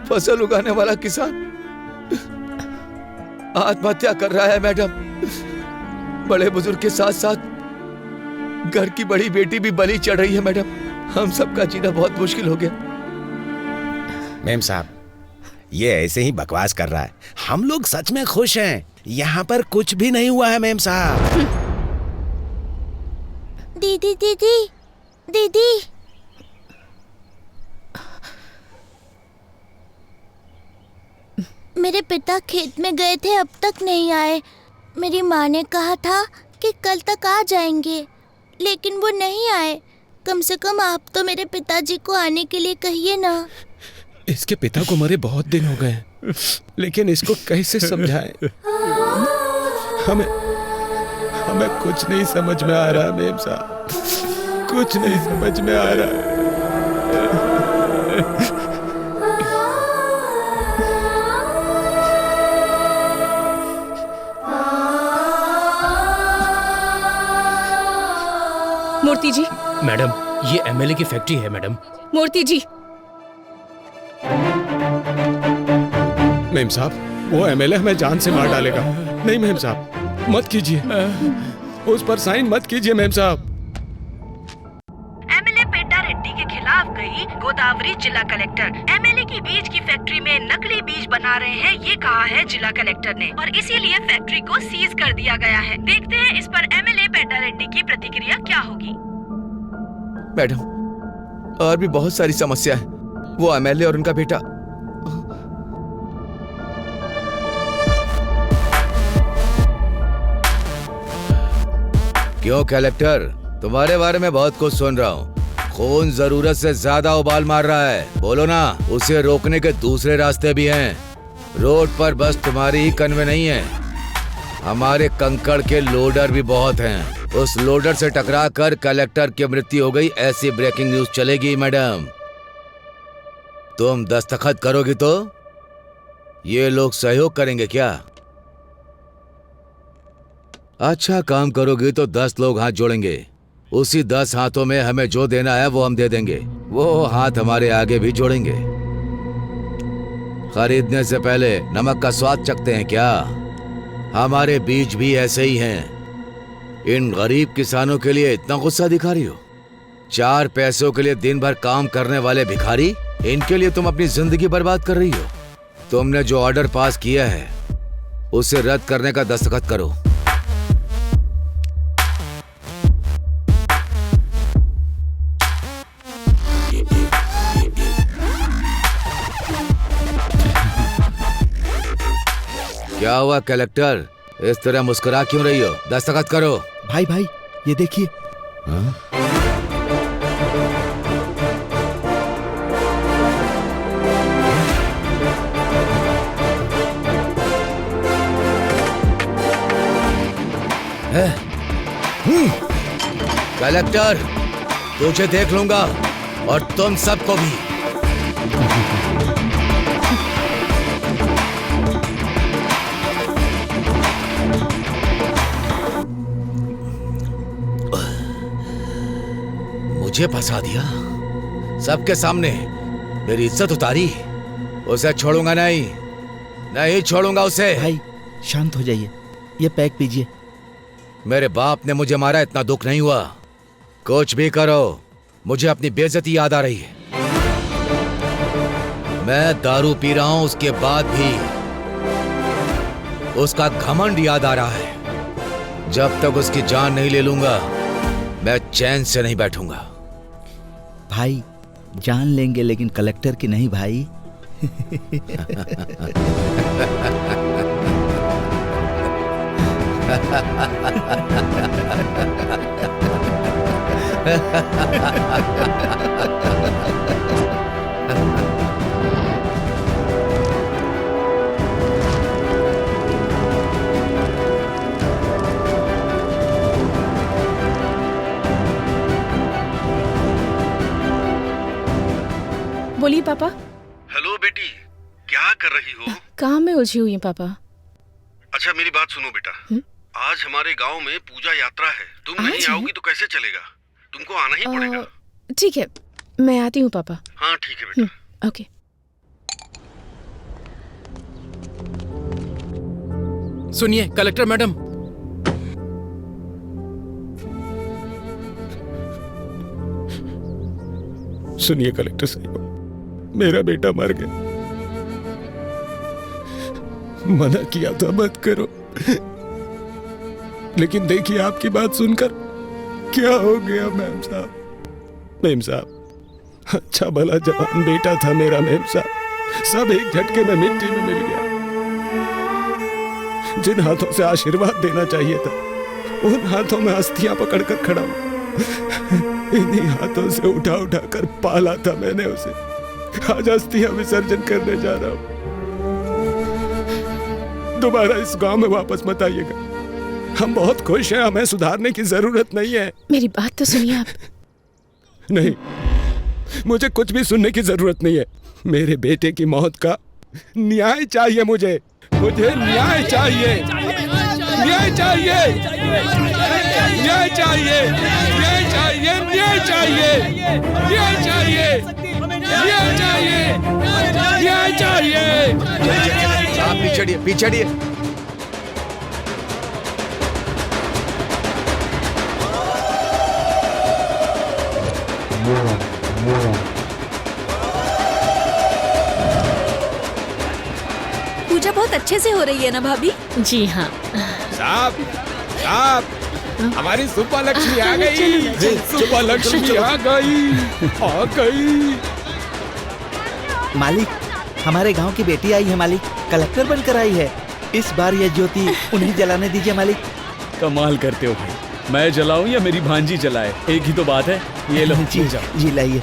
फसल उगाने वाला किसान आत्महत्या कर रहा है। मैडम, बड़े बुजुर्ग के साथ साथ घर की बड़ी बेटी भी बलि चढ़ रही है। मैडम, हम सबका जीना बहुत मुश्किल हो गया। मैम साहब, ये ऐसे ही बकवास कर रहा है। हम लोग सच में खुश हैं। यहाँ पर कुछ भी नहीं हुआ है मैम साहब। दीदी दीदी दीदी, मेरे पिता खेत में गए थे, अब तक नहीं आए। मेरी माँ ने कहा था कि कल तक आ जाएंगे, लेकिन वो नहीं आए। कम से कम आप तो मेरे पिताजी को आने के लिए कहिए ना। इसके पिता को मरे बहुत दिन हो गए, लेकिन इसको कैसे समझाएं? हमें कुछ नहीं समझ में आ रहा मेम साहब, कुछ नहीं समझ में आ रहा। मूर्ति जी। मैडम, ये एमएलए की फैक्ट्री है मैडम। मूर्ति जी। मेम साहब, वो एमएलए हमें जान से मार डालेगा। नहीं मेम साहब, मत कीजिए, उस पर साइन मत कीजिए मेम साहब। एमएलए पेटा रेड्डी के खिलाफ गई गोदावरी जिला कलेक्टर। एमएलए की बीज की फैक्ट्री में नकली बीज बना रहे हैं, ये कहा है जिला कलेक्टर ने, और इसीलिए फैक्ट्री को सीज कर दिया गया है। देखते हैं इस पर एमएलए पेटा रेड्डी की प्रतिक्रिया क्या होगी। मैडम, और भी बहुत सारी समस्या है। वो एमएलए और उनका बेटा क्यों कलेक्टर, तुम्हारे बारे में बहुत कुछ सुन रहा हूँ। खून जरूरत से ज्यादा उबाल मार रहा है, बोलो ना। उसे रोकने के दूसरे रास्ते भी हैं। रोड पर बस तुम्हारी ही कन्वे नहीं है, हमारे कंकड़ के लोडर भी बहुत हैं। उस लोडर से टकरा कर कलेक्टर की मृत्यु हो गई, ऐसी ब्रेकिंग न्यूज चलेगी। मैडम, तुम दस्तखत करोगी तो ये लोग सहयोग करेंगे क्या? अच्छा काम करोगी तो 10 लोग हाथ जोड़ेंगे। उसी 10 हाथों में हमें जो देना है वो हम दे देंगे। वो हाथ हमारे आगे भी जोड़ेंगे। खरीदने से पहले नमक का स्वाद चखते हैं क्या? हमारे बीज भी ऐसे ही हैं। इन गरीब किसानों के लिए इतना गुस्सा दिखा रही हो? 4 पैसों के लिए दिन भर काम करने वाले भिखारी, इनके लिए तुम अपनी जिंदगी बर्बाद कर रही हो। तुमने जो ऑर्डर पास किया है उसे रद्द करने का दस्तखत करो। क्या हुआ कलेक्टर, इस तरह मुस्कुरा क्यों रही हो? दस्तखत करो। भाई भाई, ये देखिए। कलेक्टर, तुझे देख लूंगा और तुम सबको भी। मुझे फंसा दिया सबके सामने, मेरी इज्जत उतारी। उसे छोड़ूंगा नहीं, नहीं छोड़ूंगा उसे। भाई शांत हो जाइए, ये पैक पीजिए। मेरे बाप ने मुझे मारा, इतना दुख नहीं हुआ। कुछ भी करो, मुझे अपनी बेइज्जती याद आ रही है। मैं दारू पी रहा हूं, उसके बाद भी उसका घमंड याद आ रहा है। जब तक उसकी जान नहीं ले लूंगा मैं चैन से नहीं बैठूंगा। भाई जान लेंगे लेकिन कलेक्टर की नहीं भाई। बोलिए पापा। हेलो बेटी, क्या कर रही हो? काम में उलझी हुई है पापा। अच्छा मेरी बात सुनो बेटा, आज हमारे गांव में पूजा यात्रा है, तुम नहीं आओगी तो कैसे चलेगा? तुमको आना ही पड़ेगा। ठीक है मैं आती हूँ पापा। हाँ ठीक है बेटा। ओके। सुनिए कलेक्टर मैडम, सुनिए कलेक्टर साहब, मेरा बेटा मर गया। मना किया था मत करो, लेकिन देखिए आपकी बात सुनकर क्या हो गया मेम साहब। मेम साहब अच्छा भला जवान बेटा था मेरा मेम साहब, सब एक झटके में मिट्टी में मिल गया। जिन हाथों से आशीर्वाद देना चाहिए था उन हाथों में अस्थियां पकड़कर खड़ा हूं। इन्हीं हाथों से उठा उठा कर पाला था मैंने उसे, आज अस्थियां विसर्जन करने जा रहा हूं। दोबारा इस गांव में वापस मत आइएगा, हम बहुत खुश हैं, हमें सुधारने की जरूरत नहीं है। मेरी बात तो सुनिए आप। नहीं, मुझे कुछ भी सुनने की जरूरत नहीं है। मेरे बेटे की मौत का न्याय चाहिए मुझे न्याय चाहिए, न्याय चाहिए, न्याय चाहिए, न्याय चाहिए, न्याय चाहिए, न्याय चाहिए, न्याय चाहिए, न्याय चाहिए। आप पीछे पीछे। पूजा बहुत अच्छे से हो रही है ना भाभी? जी हाँ। साहब साहब, हमारी सुपर लक्ष्मी आ गई, सुपर लक्ष्मी आ गई। मालिक हमारे गांव की बेटी आई है मालिक, कलेक्टर बनकर आई है। इस बार यह ज्योति उन्हें जलाने दीजिए मालिक। कमाल करते हो भाई, मैं जलाऊं या मेरी भांजी जलाए, एक ही तो बात है। ये लो जी लाइए।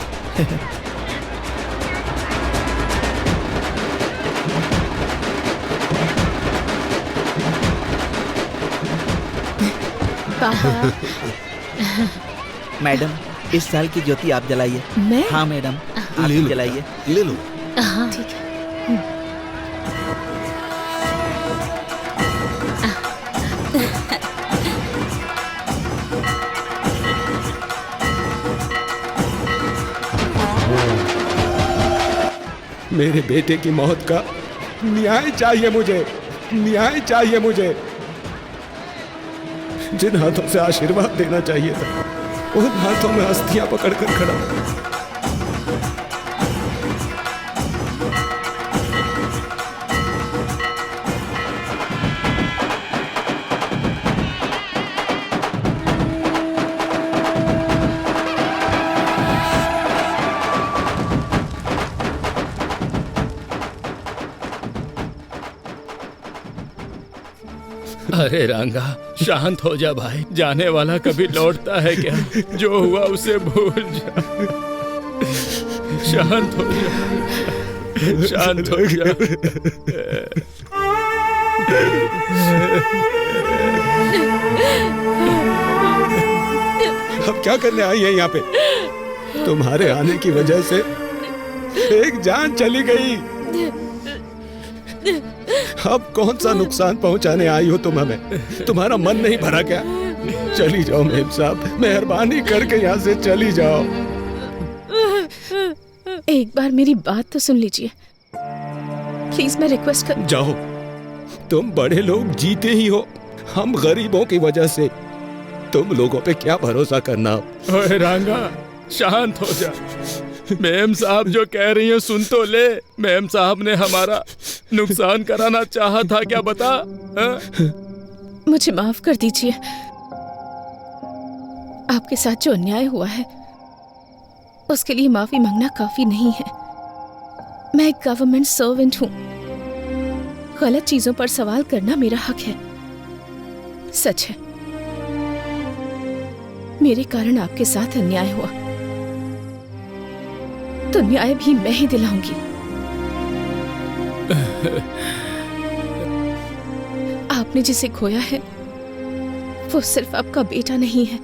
मैडम इस साल की ज्योति आप जलाइए। मैं? हाँ मैडम आप ही जलाइए। ले लो। हाँ ठीक है। मेरे बेटे की मौत का न्याय चाहिए मुझे, न्याय चाहिए मुझे। जिन हाथों से आशीर्वाद देना चाहिए था उन हाथों में अस्थियां पकड़कर खड़ा हूं। अरे रंगा शांत हो जा भाई, जाने वाला कभी लौटता है क्या? जो हुआ उसे भूल जा, शांत हो जा, शांत हो जा। अब क्या करने आई है यहाँ पे? तुम्हारे आने की वजह से एक जान चली गई, अब कौन सा नुकसान पहुंचाने आई हो तुम हमें? तुम्हारा मन नहीं भरा क्या? चली जाओ मेम साहब, मेहरबानी करके यहाँ से चली जाओ। एक बार मेरी बात तो सुन लीजिए प्लीज, मैं रिक्वेस्ट कर। जाओ, तुम बड़े लोग जीते ही हो, हम गरीबों की वजह से तुम लोगों पे क्या भरोसा करना। ओए रंगा शांत हो जा, मैम साहब जो कह रही हैं सुन तो ले। मैम साहब ने हमारा नुकसान कराना चाहा था क्या, बता? मुझे माफ कर दीजिए। आपके साथ जो अन्याय हुआ है उसके लिए माफी मांगना काफी नहीं है। मैं एक गवर्नमेंट सर्वेंट हूँ। गलत चीजों पर सवाल करना मेरा हक है। सच है, मेरे कारण आपके साथ अन्याय हुआ, तो न्याय भी मैं ही दिलाऊंगी। आपने जिसे खोया है वो सिर्फ आपका बेटा नहीं है,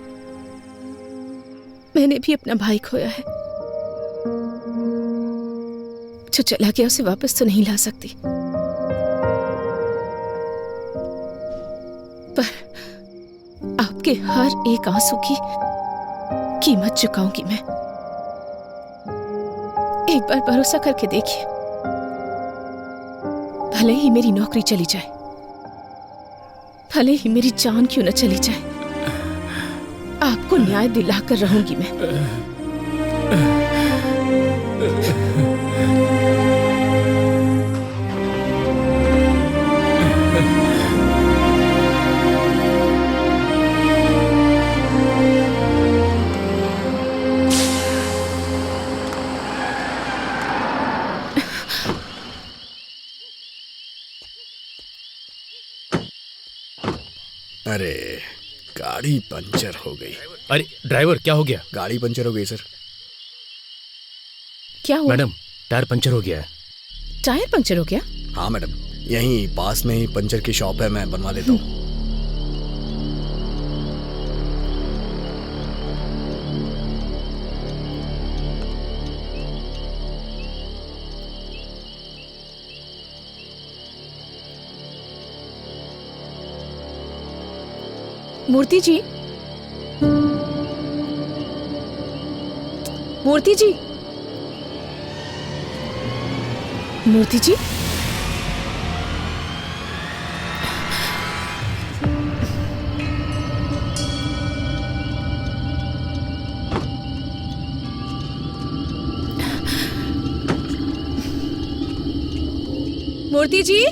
मैंने भी अपना भाई खोया है। जो चला गया उसे वापस तो नहीं ला सकती, पर आपके हर एक आंसू की कीमत चुकाऊंगी मैं। एक बार भरोसा करके देखिए, भले ही मेरी नौकरी चली जाए, भले ही मेरी जान क्यों न चली जाए, आपको न्याय दिलाकर रहूंगी मैं। अरे गाड़ी पंचर हो गई। अरे ड्राइवर, क्या हो गया? गाड़ी पंचर हो गई सर। क्या हुआ? मैडम, टायर पंचर हो गया है। टायर पंचर हो गया? हाँ मैडम, यहीं पास में ही पंचर की शॉप है, मैं बनवा लेता हूँ। मूर्ति जी, मूर्ति जी, मूर्ति जी, मूर्ति जी,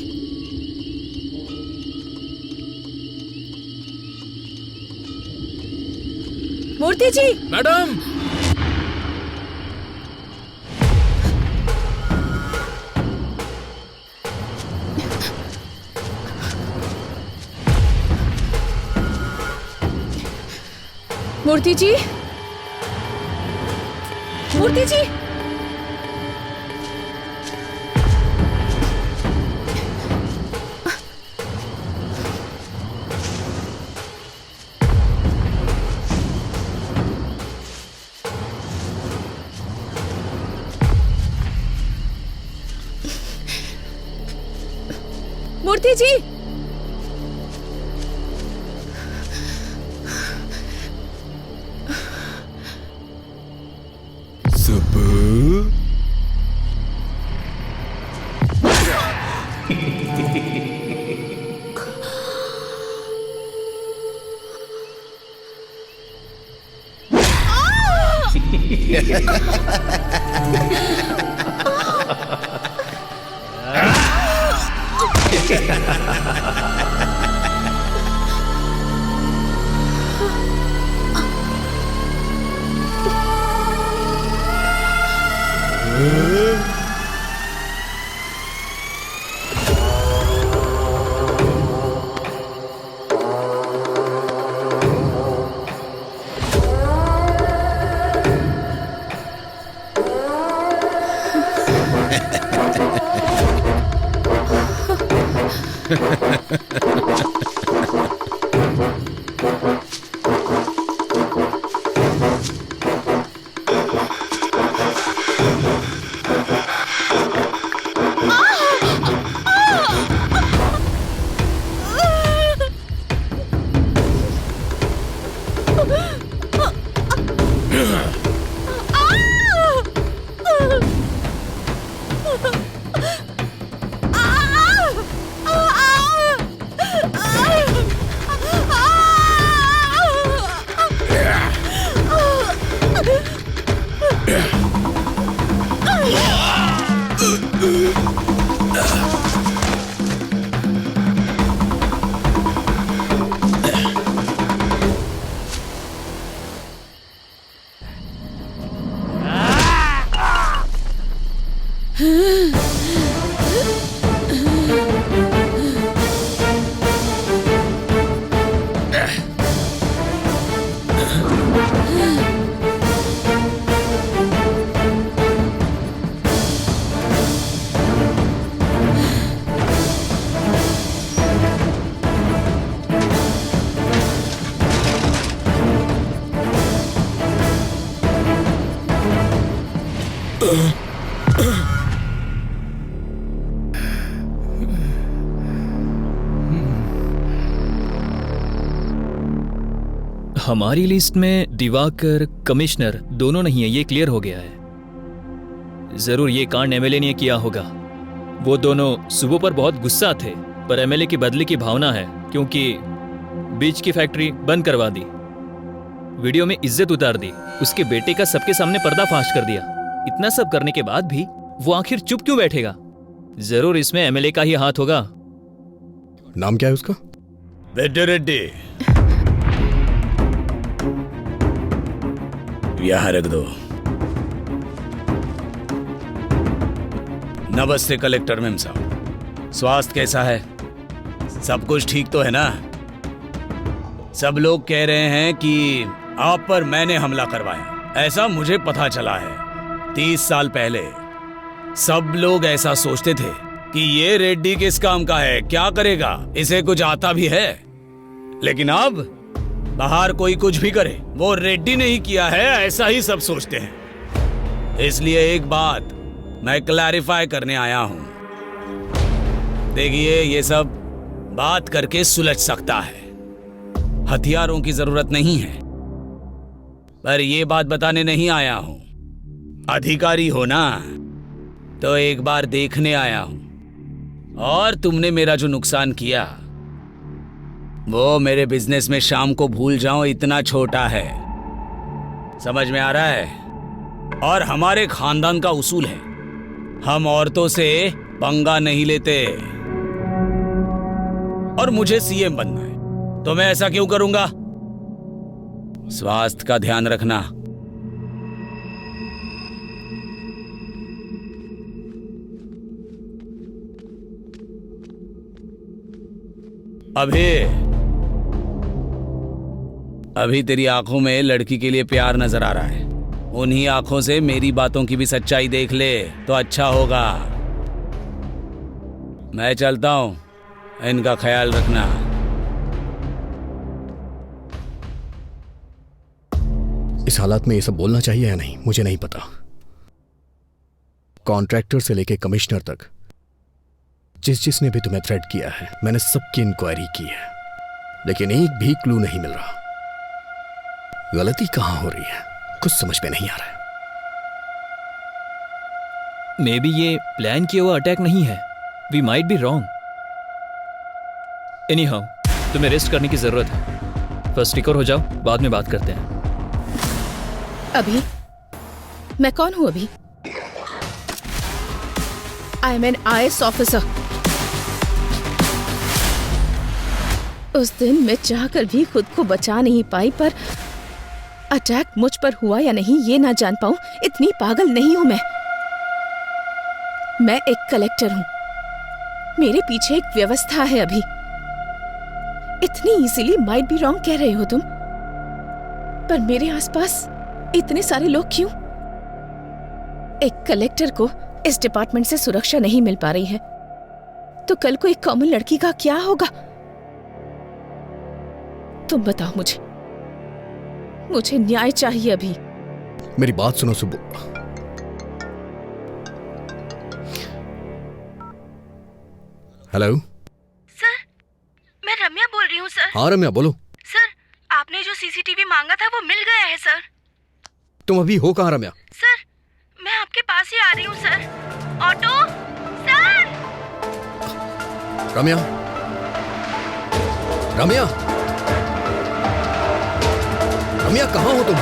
मूर्ति जी। मैडम, मूर्ति जी, मूर्ति जी, मूर्ति जी, हमारी लिस्ट में दिवाकर, कमिश्नर दोनों नहीं है, ये क्लियर हो गया है। जरूर ये कांड एमएलए ने किया होगा। वो दोनों सुबह पर बहुत गुस्सा थे, पर एमएलए की बदले की भावना है, क्योंकि बीच की फैक्ट्री बंद करवा दी, वीडियो में इज्जत उतार दी, उसके बेटे का सबके सामने पर्दाफाश कर दिया। इतना सब करने के बाद भी वो आखिर चुप क्यों बैठेगा? जरूर इसमें एमएलए का ही हाथ होगा। नाम क्या है उसका? बेटे रेड्डी, यहाँ रख दो। नमस्ते कलेक्टर मैम साहब, स्वास्थ्य कैसा है? सब कुछ ठीक तो है ना? सब लोग कह रहे हैं कि आप पर मैंने हमला करवाया, ऐसा मुझे पता चला है। 30 साल पहले सब लोग ऐसा सोचते थे कि ये रेड्डी किस काम का है, क्या करेगा, इसे कुछ आता भी है। लेकिन अब बाहर कोई कुछ भी करे, वो रेड्डी ने ही किया है, ऐसा ही सब सोचते हैं। इसलिए एक बात मैं क्लैरिफाई करने आया हूं। देखिए, ये सब बात करके सुलझ सकता है, हथियारों की जरूरत नहीं है। पर ये बात बताने नहीं आया हूं। अधिकारी हो ना, तो एक बार देखने आया हूं। और तुमने मेरा जो नुकसान किया, वो मेरे बिजनेस में शाम को भूल जाओ इतना छोटा है। समझ में आ रहा है? और हमारे खानदान का उसूल है, हम औरतों से पंगा नहीं लेते। और मुझे सीएम बनना है, तो मैं ऐसा क्यों करूंगा? स्वास्थ्य का ध्यान रखना। अभी तेरी आंखों में लड़की के लिए प्यार नजर आ रहा है। उन्हीं आंखों से मेरी बातों की भी सच्चाई देख ले तो अच्छा होगा। मैं चलता हूं, इनका ख्याल रखना। इस हालात में ये सब बोलना चाहिए या नहीं, मुझे नहीं पता। कॉन्ट्रैक्टर से लेके कमिश्नर तक जिसने भी तुम्हें थ्रेट किया है, मैंने सबकी इंक्वायरी की है, लेकिन एक भी क्लू नहीं मिल रहा। गलती कहां हो रही है, कुछ समझ में नहीं आ रहा है। मे बी ये प्लान किया हुआ अटैक नहीं है। We might be wrong. Anyhow, तुम्हें रेस्ट करने की जरूरत है। फर्स्ट रिकवर हो जाओ, बाद में बात करते हैं। अभी मैं कौन हूं? अभी I am an IAS officer. उस दिन मैं चाहकर भी खुद को बचा नहीं पाई, पर अटैक मुझ पर हुआ या नहीं ये ना जान पाऊं, इतनी पागल नहीं हूं मैं। मैं एक कलेक्टर हूं, मेरे पीछे एक व्यवस्था है। अभी इतनी इजीली माइट बी रॉन्ग कह रहे हो तुम, पर मेरे आसपास इतने सारे लोग क्यों? एक कलेक्टर को इस डिपार्टमेंट से सुरक्षा नहीं मिल पा रही है, तो कल को एक कॉमन लड़की का क्या होगा? तुम बताओ मुझे न्याय चाहिए। अभी मेरी बात सुनो सुब्बू। हेलो सर, मैं रम्या बोल रही हूँ सर। हाँ रम्या, बोलो। सर, आपने जो सीसीटीवी मांगा था वो मिल गया है सर। तुम अभी हो कहाँ रम्या? सर, मैं आपके पास ही आ रही हूँ sir. Auto sir. Ramya, Ramya, Ramya कहाँ हो तुम?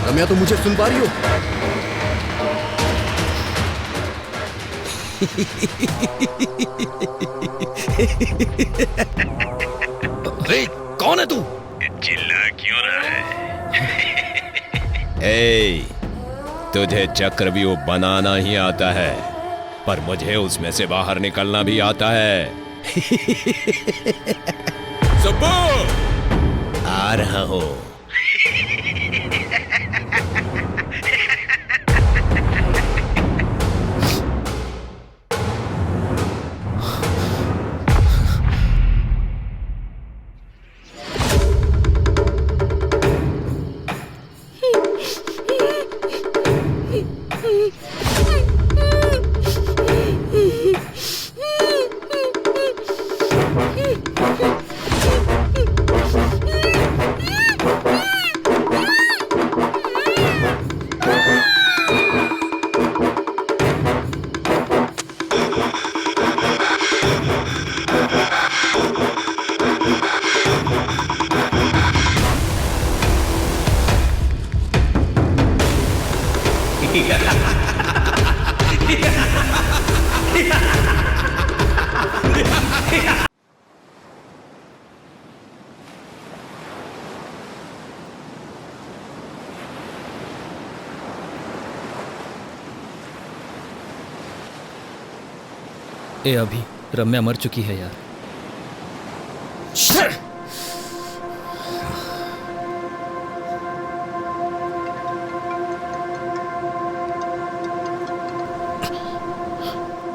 रम्या, तुम मुझे सुन पा रही हो? अरे कौन है तू? चिल्ला क्यों रहा है? ए, तुझे चक्रव्यूह बनाना ही आता है, पर मुझे उसमें से बाहर निकलना भी आता है। सुब्बू! आ रहा हूँ। ए अभी रम्या मर चुकी है यार।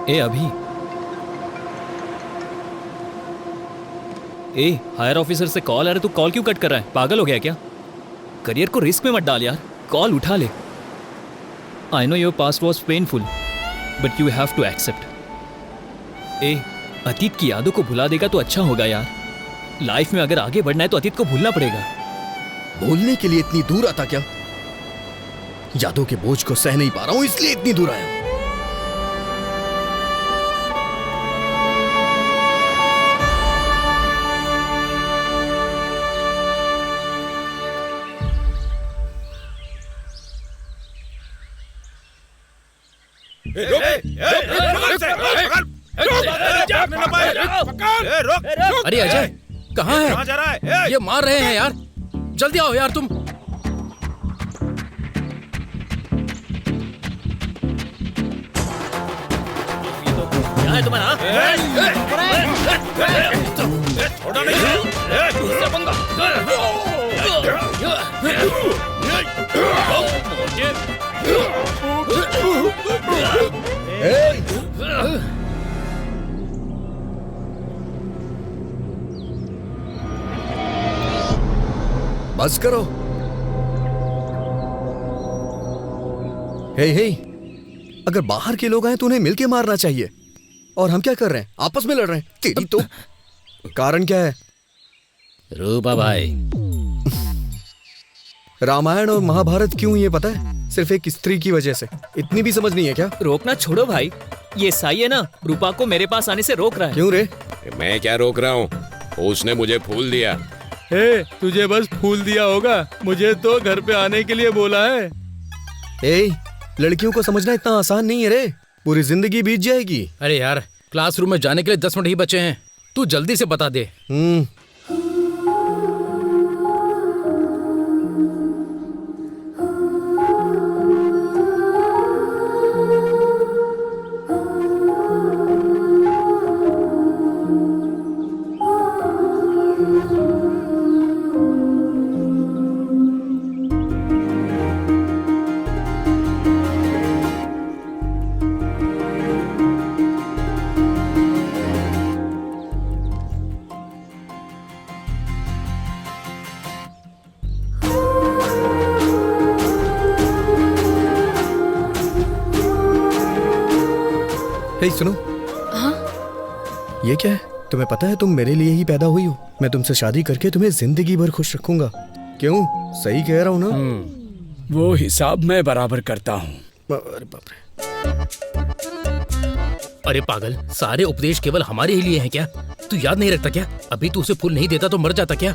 ए अभी, ए हायर ऑफिसर से कॉल आ रहा है, तू कॉल क्यों कट कर रहा है? पागल हो गया क्या? करियर को रिस्क में मत डाल यार, कॉल उठा ले। I know your past was painful but you have to accept. ए अतीत की यादों को भुला देगा तो अच्छा होगा यार। लाइफ में अगर आगे बढ़ना है तो अतीत को भूलना पड़ेगा। भूलने के लिए इतनी दूर आता क्या? यादों के बोझ को सह नहीं पा रहा हूं इसलिए इतनी दूर आया हूं। अरे अजय कहाँ है? कहाँ जा रहा है? ये मार रहे हैं यार, जल्दी आओ यार तुम। क्या है तुम्हारा? छोड़ा नहीं। उससे पंगा। बस करो। हे हे, अगर बाहर के लोग आए तो उन्हें मिलके मारना चाहिए। और हम क्या कर रहे हैं? आपस में लड़ रहे हैं। तेरी तो कारण क्या है? रूपा भाई, रामायण और महाभारत क्यों ये पता है? सिर्फ एक स्त्री की वजह से। इतनी भी समझ नहीं है क्या? रोकना छोड़ो भाई, ये साई है ना, रूपा को मेरे पास आने से रोक रहा है। क्यों रे? मैं क्या रोक रहा हूँ, उसने मुझे फूल दिया। हे, तुझे बस फूल दिया होगा, मुझे तो घर पे आने के लिए बोला है। ए, लड़कियों को समझना इतना आसान नहीं है रे, पूरी जिंदगी बीत जाएगी। अरे यार, क्लासरूम में जाने के लिए 10 मिनट ही बचे हैं, तू जल्दी से बता दे। हे सुनो। हाँ? ये क्या है? तुम्हें पता है तुम मेरे लिए ही पैदा हुई हो। मैं तुमसे शादी करके तुम्हें जिंदगी भर खुश रखूंगा। क्यों? सही कह रहा हूँ ना? वो हिसाब मैं बराबर करता हूँ। अरे बाप रे। अरे पागल, सारे उपदेश केवल हमारे ही लिए हैं क्या? तू याद नहीं रखता क्या? अभी तू उसे फूल नहीं देता तो मर जाता क्या?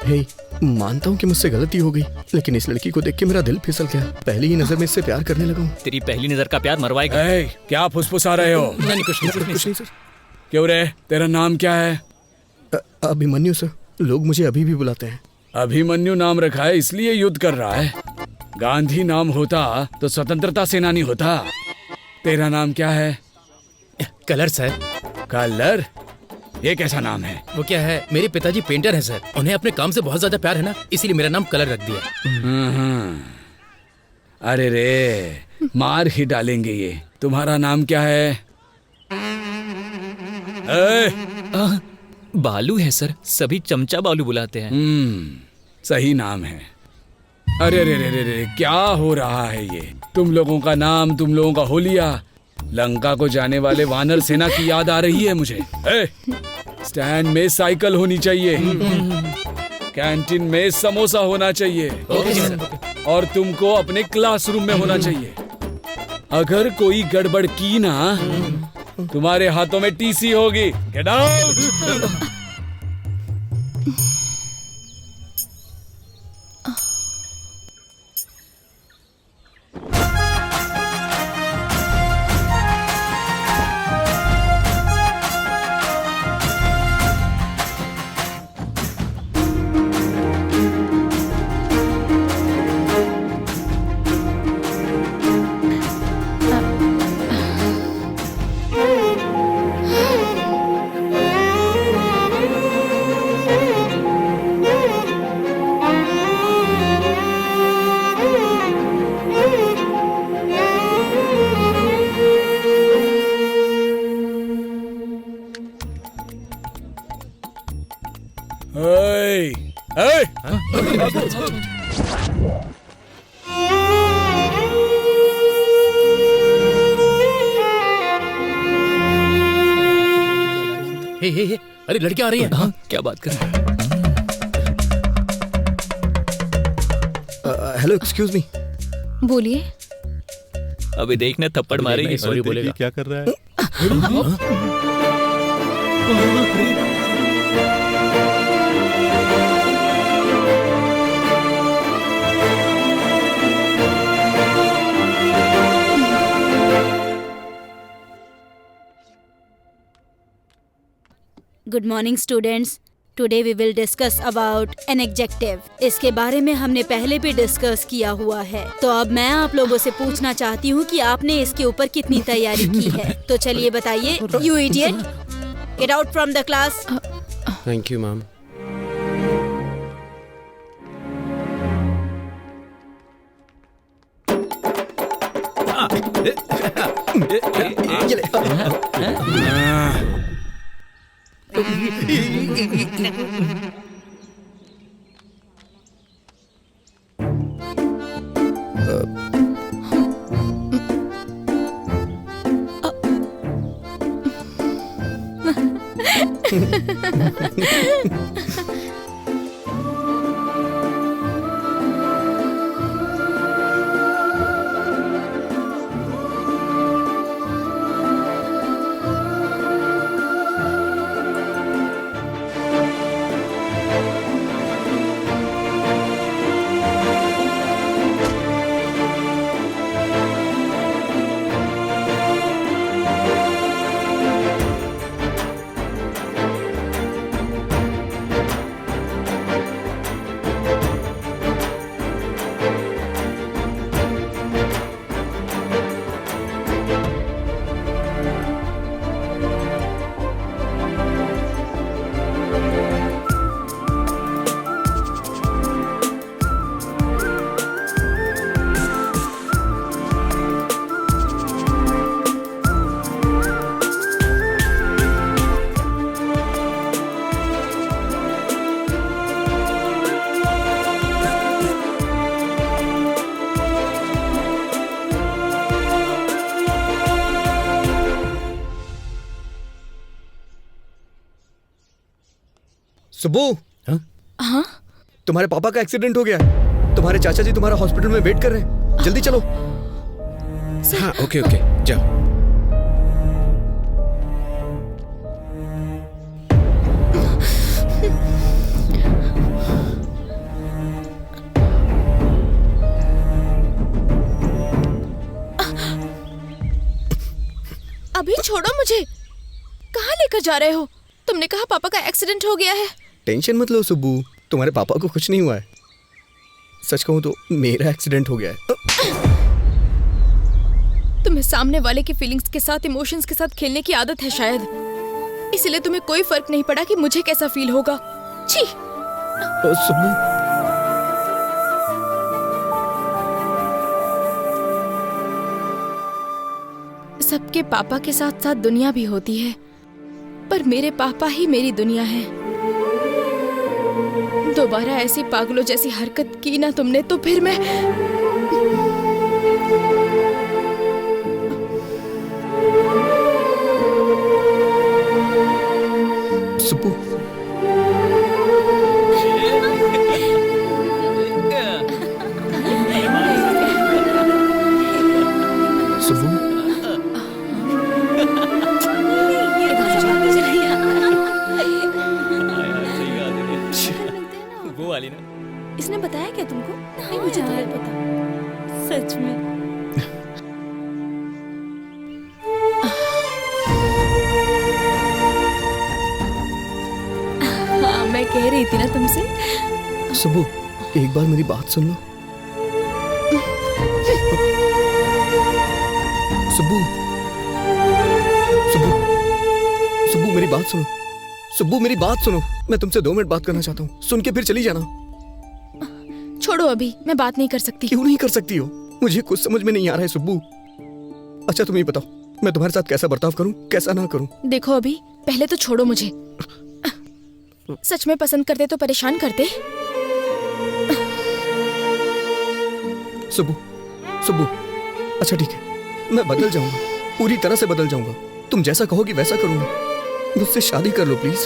हे, मानता हूँ कि मुझसे गलती हो गई, लेकिन इस लड़की को देख के मेरा दिल फिसल गया। पहली ही नजर में इससे प्यार करने लगा हूँ। तेरी पहली नजर का प्यार मरवाएगा। क्या फुसफुसा रहे हो? नहीं, कुछ नहीं सर। क्यों रे, तेरा नाम क्या है? अभिमन्यु सर, लोग मुझे अभी भी बुलाते हैं। अभिमन्यु नाम रखा है इसलिए युद्ध कर रहा है। गांधी नाम होता तो स्वतंत्रता सेनानी होता। तेरा नाम क्या है? Colour sir. कलर? ये कैसा नाम है? वो क्या है, मेरे पिताजी पेंटर हैं सर, उन्हें अपने काम से बहुत ज्यादा प्यार है ना, इसीलिए मेरा नाम कलर रख दिया। अरे रे, मार ही डालेंगे ये। तुम्हारा नाम क्या है? बालू है सर, सभी चमचा बालू बुलाते हैं। सही नाम है। अरे रे रे रे रे, क्या हो रहा है ये? तुम लोगों का नाम, तुम लोगों का होलिया, लंका को जाने वाले वानर सेना की याद आ रही है मुझे। स्टैंड में साइकिल होनी चाहिए, कैंटीन में समोसा होना चाहिए, और तुमको अपने क्लासरूम में होना चाहिए। अगर कोई गड़बड़ की ना, तुम्हारे हाथों में टीसी होगी। Get out. हे, अरे लड़कियां आ रही हैं। हाँ, क्या बात कर रहे हैं? Hello, excuse me. बोलिए। अभी देखना थप्पड़ मारेगी। सॉरी बोलेगा। क्या कर रहा है? Good morning students, today we will discuss about an adjective. इसके बारे में हमने पहले भी डिस्कस किया हुआ है, तो अब मैं आप लोगों से पूछना चाहती हूँ कि आपने इसके ऊपर कितनी तैयारी की है। तो चलिए बताइए। You idiot, get out from the class. Thank you ma'am. Subbu. हाँ? तुम्हारे पापा का एक्सीडेंट हो गया है। तुम्हारे चाचा जी तुम्हारा हॉस्पिटल में वेट कर रहे हैं, जल्दी चलो। हाँ, ओके ओके, जाओ। अभी छोड़ो मुझे। कहाँ लेकर जा रहे हो? तुमने कहा पापा का एक्सीडेंट हो गया है। टेंशन मत लो सुब्बू, तुम्हारे पापा को कुछ नहीं हुआ है। सच कहूं तो मेरा एक्सीडेंट हो गया है। तुम्हें सामने वाले की फीलिंग्स के साथ, इमोशंस के साथ खेलने की आदत है शायद। इसलिए तुम्हें कोई फर्क नहीं पड़ा कि मुझे कैसा फील होगा। छी। सुबह सबके पापा के साथ साथ दुनिया भी होती है, पर मेरे पापा ही मेरी दुनिया है। दोबारा ऐसी पागलों जैसी हरकत की ना तुमने तो फिर मैं सुप्पू वो वाली ना। इसने बताया क्या तुमको? नहीं, मुझे तो नहीं पता सच में। हाँ, मैं कह रही थी ना तुमसे। सुबह, एक बार मेरी बात सुन लो। सुब्बू, सुब्बू, सुब्बू मेरी बात सुनो। सुब्बू मेरी बात सुनो, मैं तुमसे 2 मिनट बात करना चाहता हूँ। सुन के फिर चली जाना। छोड़ो, अभी मैं बात नहीं कर सकती। क्यों नहीं कर सकती हो? मुझे कुछ समझ में नहीं आ रहा है सुब्बू। अच्छा तुम ये बताओ, मैं तुम्हारे साथ कैसा बर्ताव करूं, कैसा ना करूं? देखो अभी, पहले तो छोड़ो मुझे। सच में पसंद करते तो परेशान करते। सुब्बू, सुब्बू, अच्छा ठीक है, मैं बदल जाऊंगा, पूरी तरह से बदल जाऊंगा। तुम जैसा कहोगी वैसा करूंगा। मुझसे शादी कर लो प्लीज।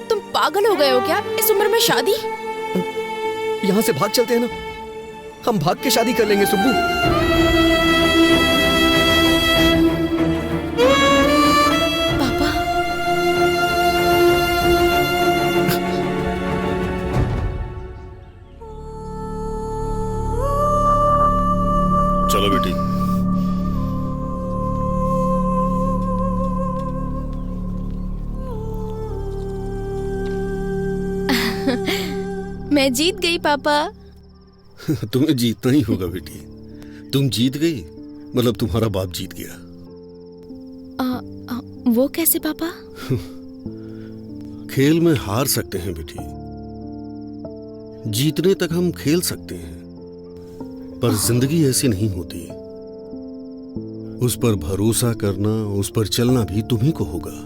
तुम पागल हो गए हो क्या? इस उम्र में शादी? यहाँ से भाग चलते हैं ना, हम भाग के शादी कर लेंगे सुब्बू। पापा, चलो बेटी। मैं जीत गई पापा। तुम्हें जीतना ही होगा बेटी। तुम जीत गई, मतलब तुम्हारा बाप जीत गया। वो कैसे पापा? खेल में हार सकते हैं बेटी, जीतने तक हम खेल सकते हैं, पर जिंदगी ऐसी नहीं होती। उस पर भरोसा करना, उस पर चलना भी तुम्ही को होगा।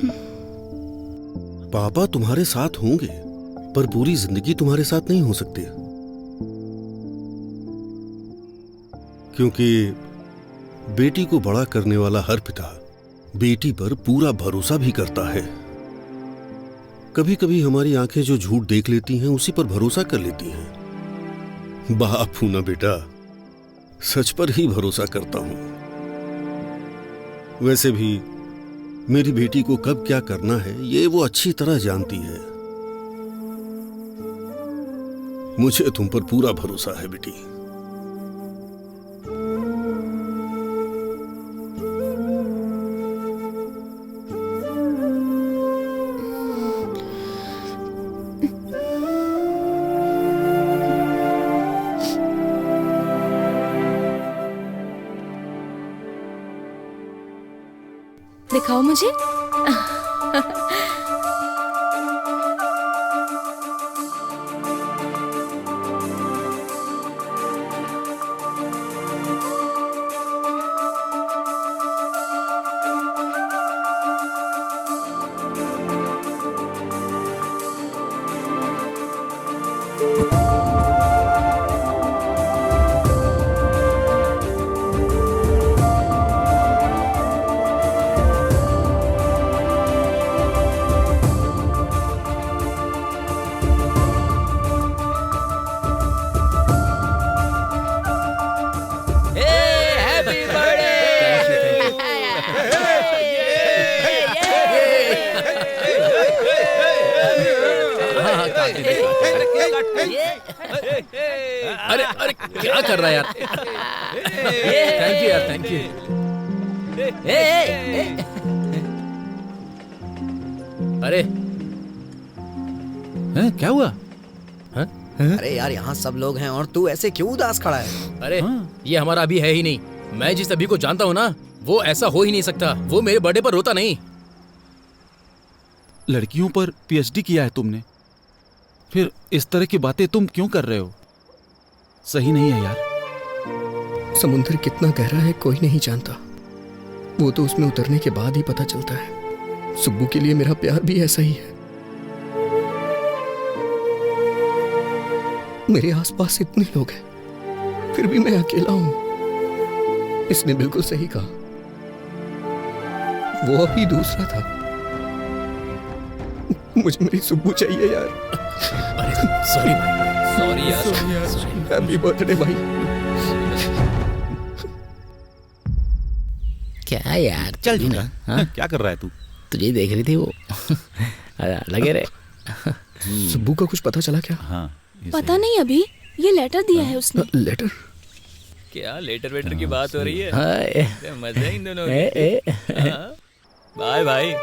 पापा तुम्हारे साथ होंगे, पर पूरी जिंदगी तुम्हारे साथ नहीं हो सकती, क्योंकि बेटी को बड़ा करने वाला हर पिता बेटी पर पूरा भरोसा भी करता है। कभी कभी हमारी आंखें जो झूठ देख लेती हैं, उसी पर भरोसा कर लेती हैं। बाप हूं ना बेटा, सच पर ही भरोसा करता हूं। वैसे भी मेरी बेटी को कब क्या करना है, ये वो अच्छी तरह जानती है। मुझे तुम पर पूरा भरोसा है बेटी। दिखाओ मुझे। अरे अरे क्या कर रहा है यार? थैंक यू यार, थैंक यू। अरे क्या हुआ? अरे यार, यहाँ सब लोग हैं और तू ऐसे क्यों उदास खड़ा है? अरे ये हमारा अभी है ही नहीं। मैं जिस अभी को जानता हूँ ना, वो ऐसा हो ही नहीं सकता। वो मेरे बर्थडे पर रोता नहीं। लड़कियों पर पीएचडी किया है तुमने, फिर इस तरह की बातें तुम क्यों कर रहे हो? सही नहीं है यार। समुद्र कितना गहरा है कोई नहीं जानता, वो तो उसमें उतरने के बाद ही पता चलता है। सुब्बू के लिए मेरा प्यार भी ऐसा ही है। मेरे आसपास इतने लोग हैं, फिर भी मैं अकेला हूं। इसने बिल्कुल सही कहा, वो अभी दूसरा था। मुझे मेरी सुब्बू चाहिए यार। अरे सॉरी भाई, सॉरी यार। हैप्पी बर्थडे भाई। क्या यार, चल भी ना। हाँ? क्या कर रहा है तू? तुझे देख रही थी वो। लगे रे। सुब्बू का कुछ पता चला क्या? हाँ, पता नहीं, अभी ये लेटर दिया है उसने। लेटर? क्या लेटर वेटर की बात हो रही है? हाँ, मजा है इन दोनों की। Bye bye.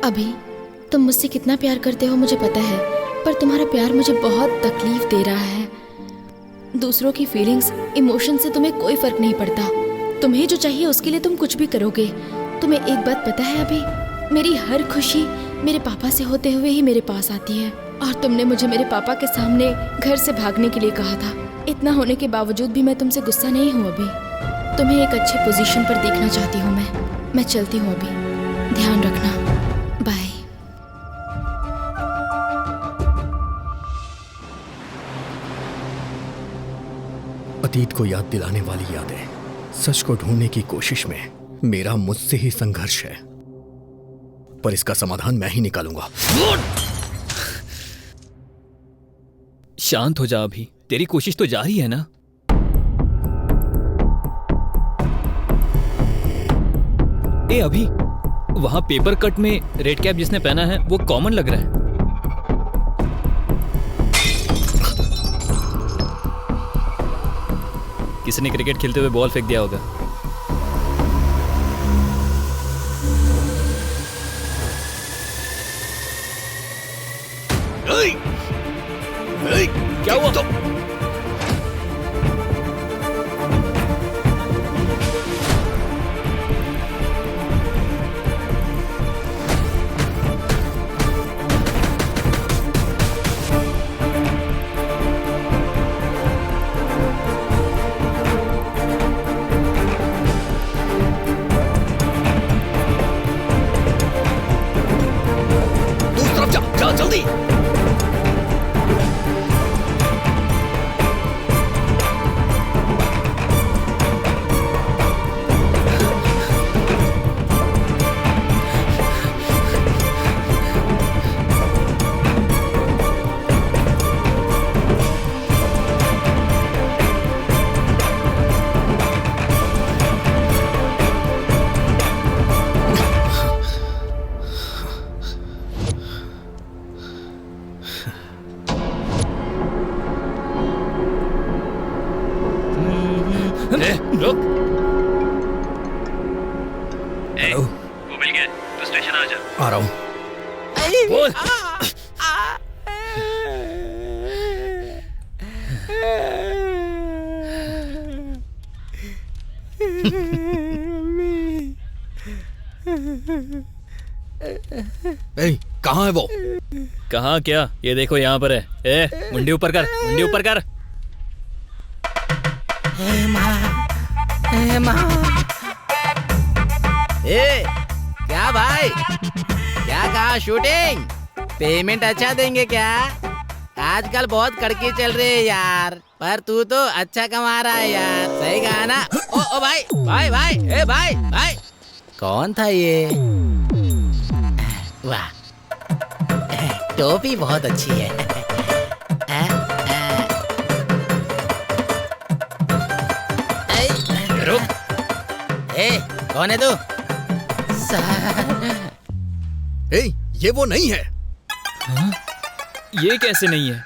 अभी तुम मुझसे कितना प्यार करते हो मुझे पता है, पर तुम्हारा प्यार मुझे बहुत तकलीफ दे रहा है। दूसरों की फीलिंग्स, इमोशन से तुम्हें कोई फर्क नहीं पड़ता। तुम्हें जो चाहिए उसके लिए तुम कुछ भी करोगे। तुम्हें एक बात पता है अभी, मेरी हर खुशी मेरे पापा से होते हुए ही मेरे पास आती है। और तुमने मुझे मेरे पापा के सामने घर से भागने के लिए कहा था। इतना होने के बावजूद भी मैं तुमसे गुस्सा नहीं हूँ अभी। तुम्हें एक अच्छे पोजीशन पर देखना चाहती हूँ मैं चलती हूँ अभी। ध्यान रखना, बाय। अतीत को याद दिलाने वाली यादें, सच को ढूंढने की कोशिश में मेरा मुझसे ही संघर्ष है, पर इसका समाधान मैं ही निकालूंगा। शांत हो जा अभी, तेरी कोशिश तो जारी है ना। ए अभी, वहां पेपर कट में रेड कैप जिसने पहना है वो कॉमन लग रहा है। किसी ने क्रिकेट खेलते हुए बॉल फेंक दिया होगा। क्या हुआ? दूसरी तरफ जा जल्दी। रुक। वो मिल गया, तो स्टेशन आ जा। आ रहा हूँ। बोल। कहाँ है वो? कहाँ क्या? ये देखो यहाँ पर है। ए, मुंडी ऊपर कर, मुंडी ऊपर कर। ए, क्या भाई, क्या कहा शूटिंग? पेमेंट अच्छा देंगे क्या? आजकल बहुत कड़के चल रहे हैं यार, पर तू तो अच्छा कमा रहा है यार। सही कहा ना? ओ भाई भाई भाई, ए भाई भाई, कौन था ये? वाह, टोपी बहुत अच्छी है। रुक। ए, कौन है तू? ये वो नहीं है। हाँ? ये कैसे नहीं है?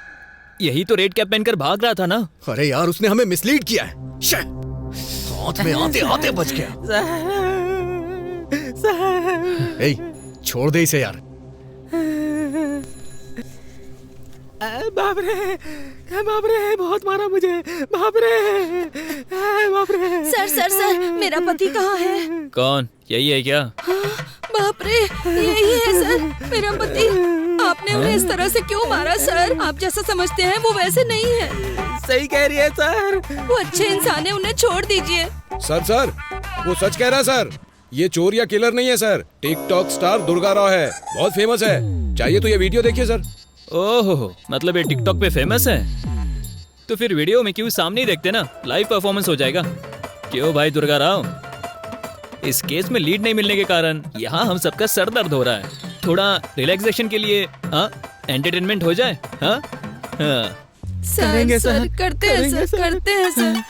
यही तो रेड कैप पहनकर भाग रहा था ना। अरे यार, उसने हमें मिसलीड किया है। हाथ में आते आते बच गया। छोड़ दे इसे यार। बाप रे बहुत मारा मुझे, बाप रे। सर सर सर, मेरा पति कहाँ है? कौन? यही है क्या? बाप रे, यही है सर, मेरा पति। आपने उन्हें इस तरह से क्यों मारा सर? आप जैसा समझते हैं वो वैसे नहीं है। सही कह रही है सर, वो अच्छे इंसान है, उन्हें छोड़ दीजिए। सर वो सच कह रहा है सर। ये चोर या किलर नहीं है sir, TikTok star Durga Rao है, बहुत फेमस है। चाहिए तो ये वीडियो देखिए सर। ओहो, मतलब ये टिकटॉक पे फेमस है? तो फिर वीडियो में क्यों सामने ही देखते ना, लाइव परफॉर्मेंस हो जाएगा। क्यों भाई दुर्गा राव, इस केस में लीड नहीं मिलने के कारण यहाँ हम सबका सर दर्द हो रहा है। थोड़ा रिलैक्सेशन के लिए एंटरटेनमेंट हो जाए। करेंगे सर, करते हैं सर।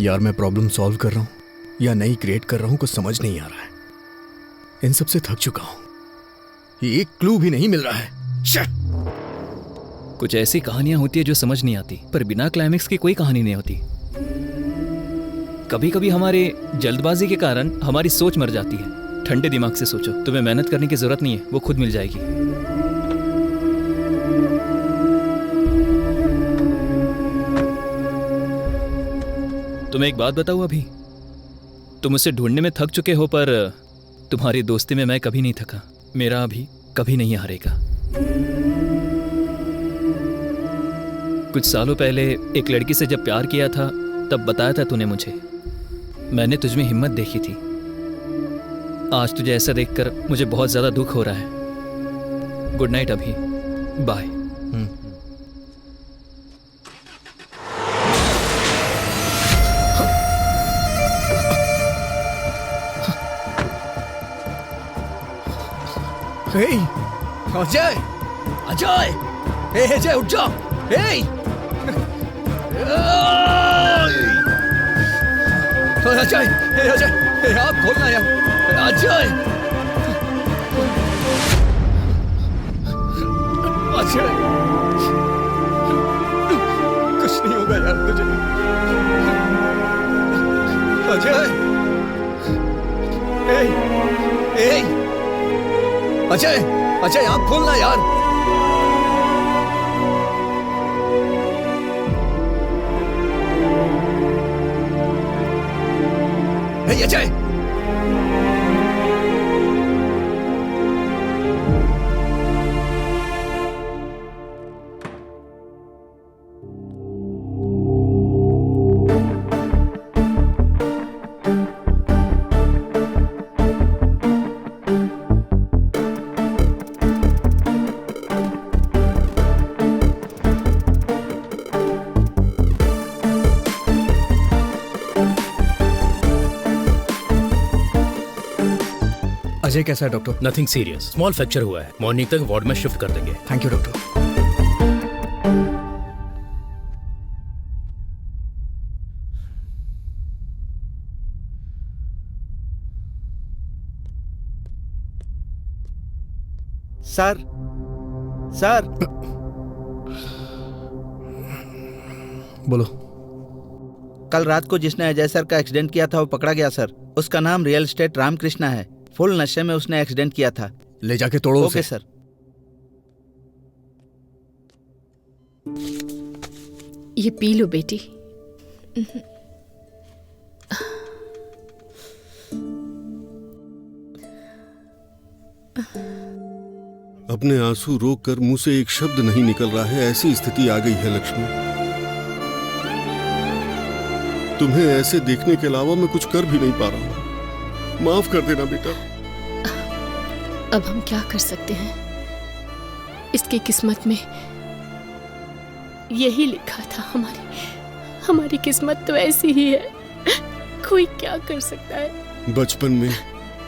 यार मैं प्रॉब्लम सॉल्व कर रहा हूँ या नई क्रिएट कर रहा हूँ, कुछ समझ नहीं आ रहा है। इन सब से थक चुका हूँ, ये एक क्लू भी नहीं मिल रहा है। कुछ ऐसी कहानियां होती है जो समझ नहीं आती, पर बिना क्लाइमेक्स की कोई कहानी नहीं होती। कभी कभी हमारे जल्दबाजी के कारण हमारी सोच मर जाती है। ठंडे दिमाग से सोचो, तुम्हें मेहनत करने की जरूरत नहीं है, वो खुद मिल जाएगी। तुम्हें एक बात बताऊं, अभी तुम उसे ढूंढने में थक चुके हो, पर तुम्हारी दोस्ती में मैं कभी नहीं थका। मेरा अभी कभी नहीं हारेगा। कुछ सालों पहले एक लड़की से जब प्यार किया था तब बताया था तूने मुझे। मैंने तुझमें हिम्मत देखी थी। आज तुझे ऐसा देखकर मुझे बहुत ज्यादा दुख हो रहा है। गुड नाइट अभी, बाय। अजय, अजय, अजय उठ जाओ। अजय, अजय, आप खोलना यार। अजय, अजय, कुछ नहीं होगा यार तुझे। अजय, अजय, अजय आप खोलना यार। अजय, अजय कैसा है doctor? Nothing serious, small fracture हुआ है। मॉर्निंग तक वार्ड में शिफ्ट कर देंगे। Thank you doctor. Sir, sir, बोलो। कल रात को जिसने अजय सर का एक्सीडेंट किया था वो पकड़ा गया सर। उसका नाम रियल एस्टेट रामकृष्णा है। फुल नशे में उसने एक्सीडेंट किया था। ले जाके तोड़ो ओके सर। ये पी लो बेटी। अपने आंसू रोक कर मुंह से एक शब्द नहीं निकल रहा है, ऐसी स्थिति आ गई है लक्ष्मी। तुम्हें ऐसे देखने के अलावा मैं कुछ कर भी नहीं पा रहा हूं। माफ कर देना बेटा। अब हम क्या कर सकते हैं? इसकी किस्मत में यही लिखा था। हमारी किस्मत तो ऐसी ही है। कोई क्या कर सकता है? बचपन में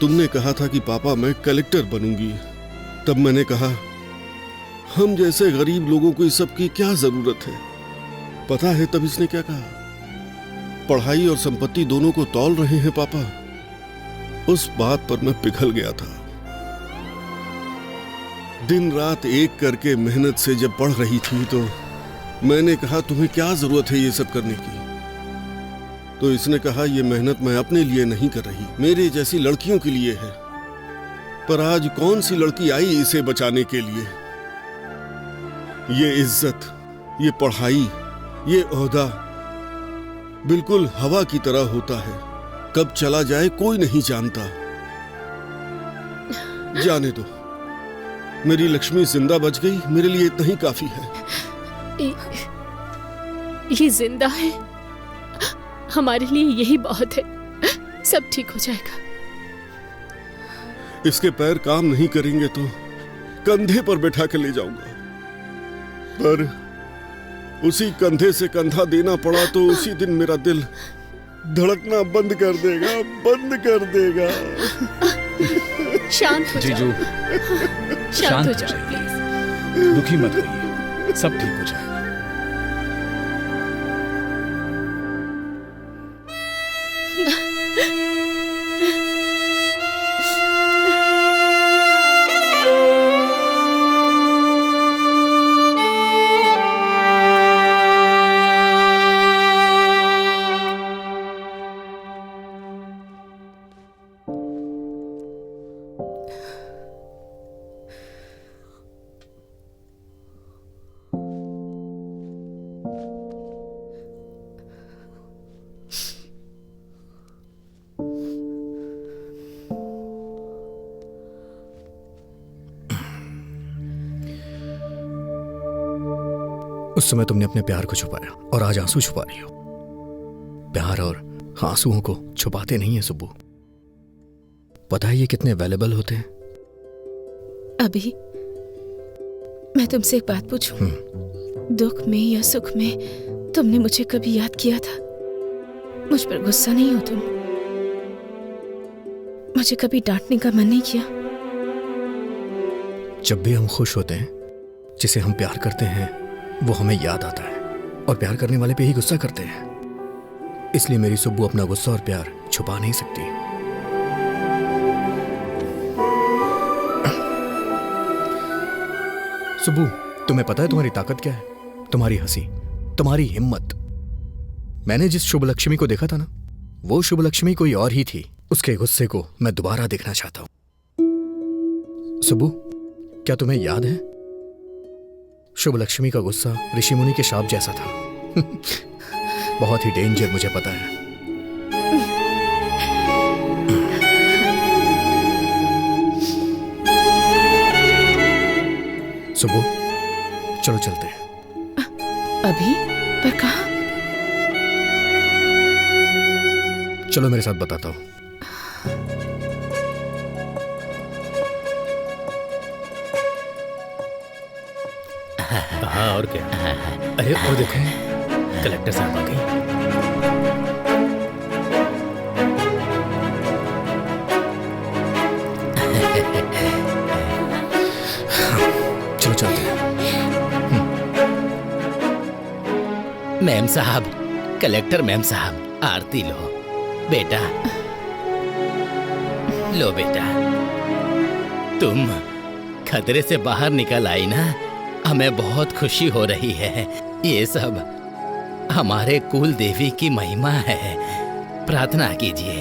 तुमने कहा था कि पापा मैं कलेक्टर बनूंगी। तब मैंने कहा हम जैसे गरीब लोगों को इस सब की क्या जरूरत है। पता है तब इसने क्या कहा? पढ़ाई और संपत्ति दोनों को तौल रहे हैं पापा। उस बात पर मैं पिघल गया था। दिन रात एक करके मेहनत से जब पढ़ रही थी तो मैंने कहा तुम्हें क्या जरूरत है ये सब करने की। तो इसने कहा ये मेहनत मैं अपने लिए नहीं कर रही, मेरे जैसी लड़कियों के लिए है। पर आज कौन सी लड़की आई इसे बचाने के लिए? ये इज्जत, ये पढ़ाई, ये ओहदा बिल्कुल हवा की तरह होता है, कब चला जाए कोई नहीं जानता। जाने दो, मेरी लक्ष्मी जिंदा बच गई, मेरे लिए इतना ही काफी है। ये जिंदा है, हमारे लिए यही बहुत है। सब ठीक हो जाएगा। इसके पैर काम नहीं करेंगे तो कंधे पर बैठा कर ले जाऊंगा, पर उसी कंधे से कंधा देना पड़ा तो उसी दिन मेरा दिल धड़कना बंद कर देगा, बंद कर देगा। शांत हो जीजू, जाओ, शांत हो जाओ प्लीज। दुखी मत होइए, सब ठीक हो जाएगा। उस समय तुमने अपने प्यार को छुपाया और आज आंसू छुपा रही हो। प्यार और आंसुओं को छुपाते नहीं है सुब्बू। पता है ये कितने वैल्यूएबल होते हैं? अभी मैं तुमसे एक बात पूछूं? दुख में या सुख में तुमने मुझे कभी याद किया था? मुझ पर गुस्सा नहीं हो तुम? मुझे कभी डांटने का मन नहीं किया? जब भी हम खुश होते हैं, जिसे हम प्यार करते हैं वो हमें याद आता है, और प्यार करने वाले पे ही गुस्सा करते हैं। इसलिए मेरी सुब्बू अपना गुस्सा और प्यार छुपा नहीं सकती। सुब्बू, तुम्हें पता है तुम्हारी ताकत क्या है? तुम्हारी हंसी, तुम्हारी हिम्मत। मैंने जिस शुभ लक्ष्मी को देखा था ना, वो शुभ लक्ष्मी कोई और ही थी। उसके गुस्से को मैं दोबारा देखना चाहता हूं। सुब्बू, क्या तुम्हें याद है शुभ लक्ष्मी का गुस्सा ऋषि मुनि के शाप जैसा था? बहुत ही डेंजर, मुझे पता है। सुबह चलो चलते हैं। अभी? पर कहाँ? चलो मेरे साथ, बताता हूँ। हाँ, और क्या? अरे वो देखो, कलेक्टर साहब आ गई। चलो चलते हैं। मैम साहब, कलेक्टर मैम साहब, आरती लो बेटा। लो बेटा, तुम खतरे से बाहर निकल आई ना, हमें बहुत खुशी हो रही है। ये सब हमारे कुल देवी की महिमा है। प्रार्थना कीजिए।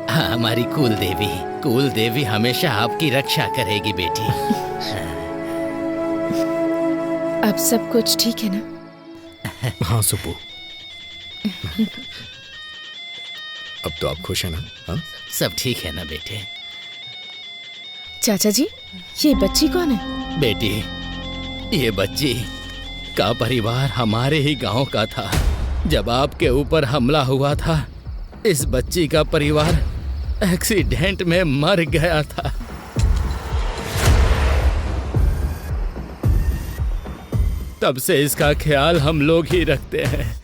हाँ, हमारी कुल देवी हमेशा आपकी रक्षा करेगी बेटी। अब सब कुछ ठीक है ना? हाँ सुब्बू, अब तो आप खुश हैं ना? हाँ? सब ठीक है ना बेटे? चाचा जी, ये बच्ची कौन है? बेटी, ये बच्ची का परिवार हमारे ही गांव का था। जब आपके ऊपर हमला हुआ था, इस बच्ची का परिवार एक्सीडेंट में मर गया था। तब से इसका ख्याल हम लोग ही रखते हैं।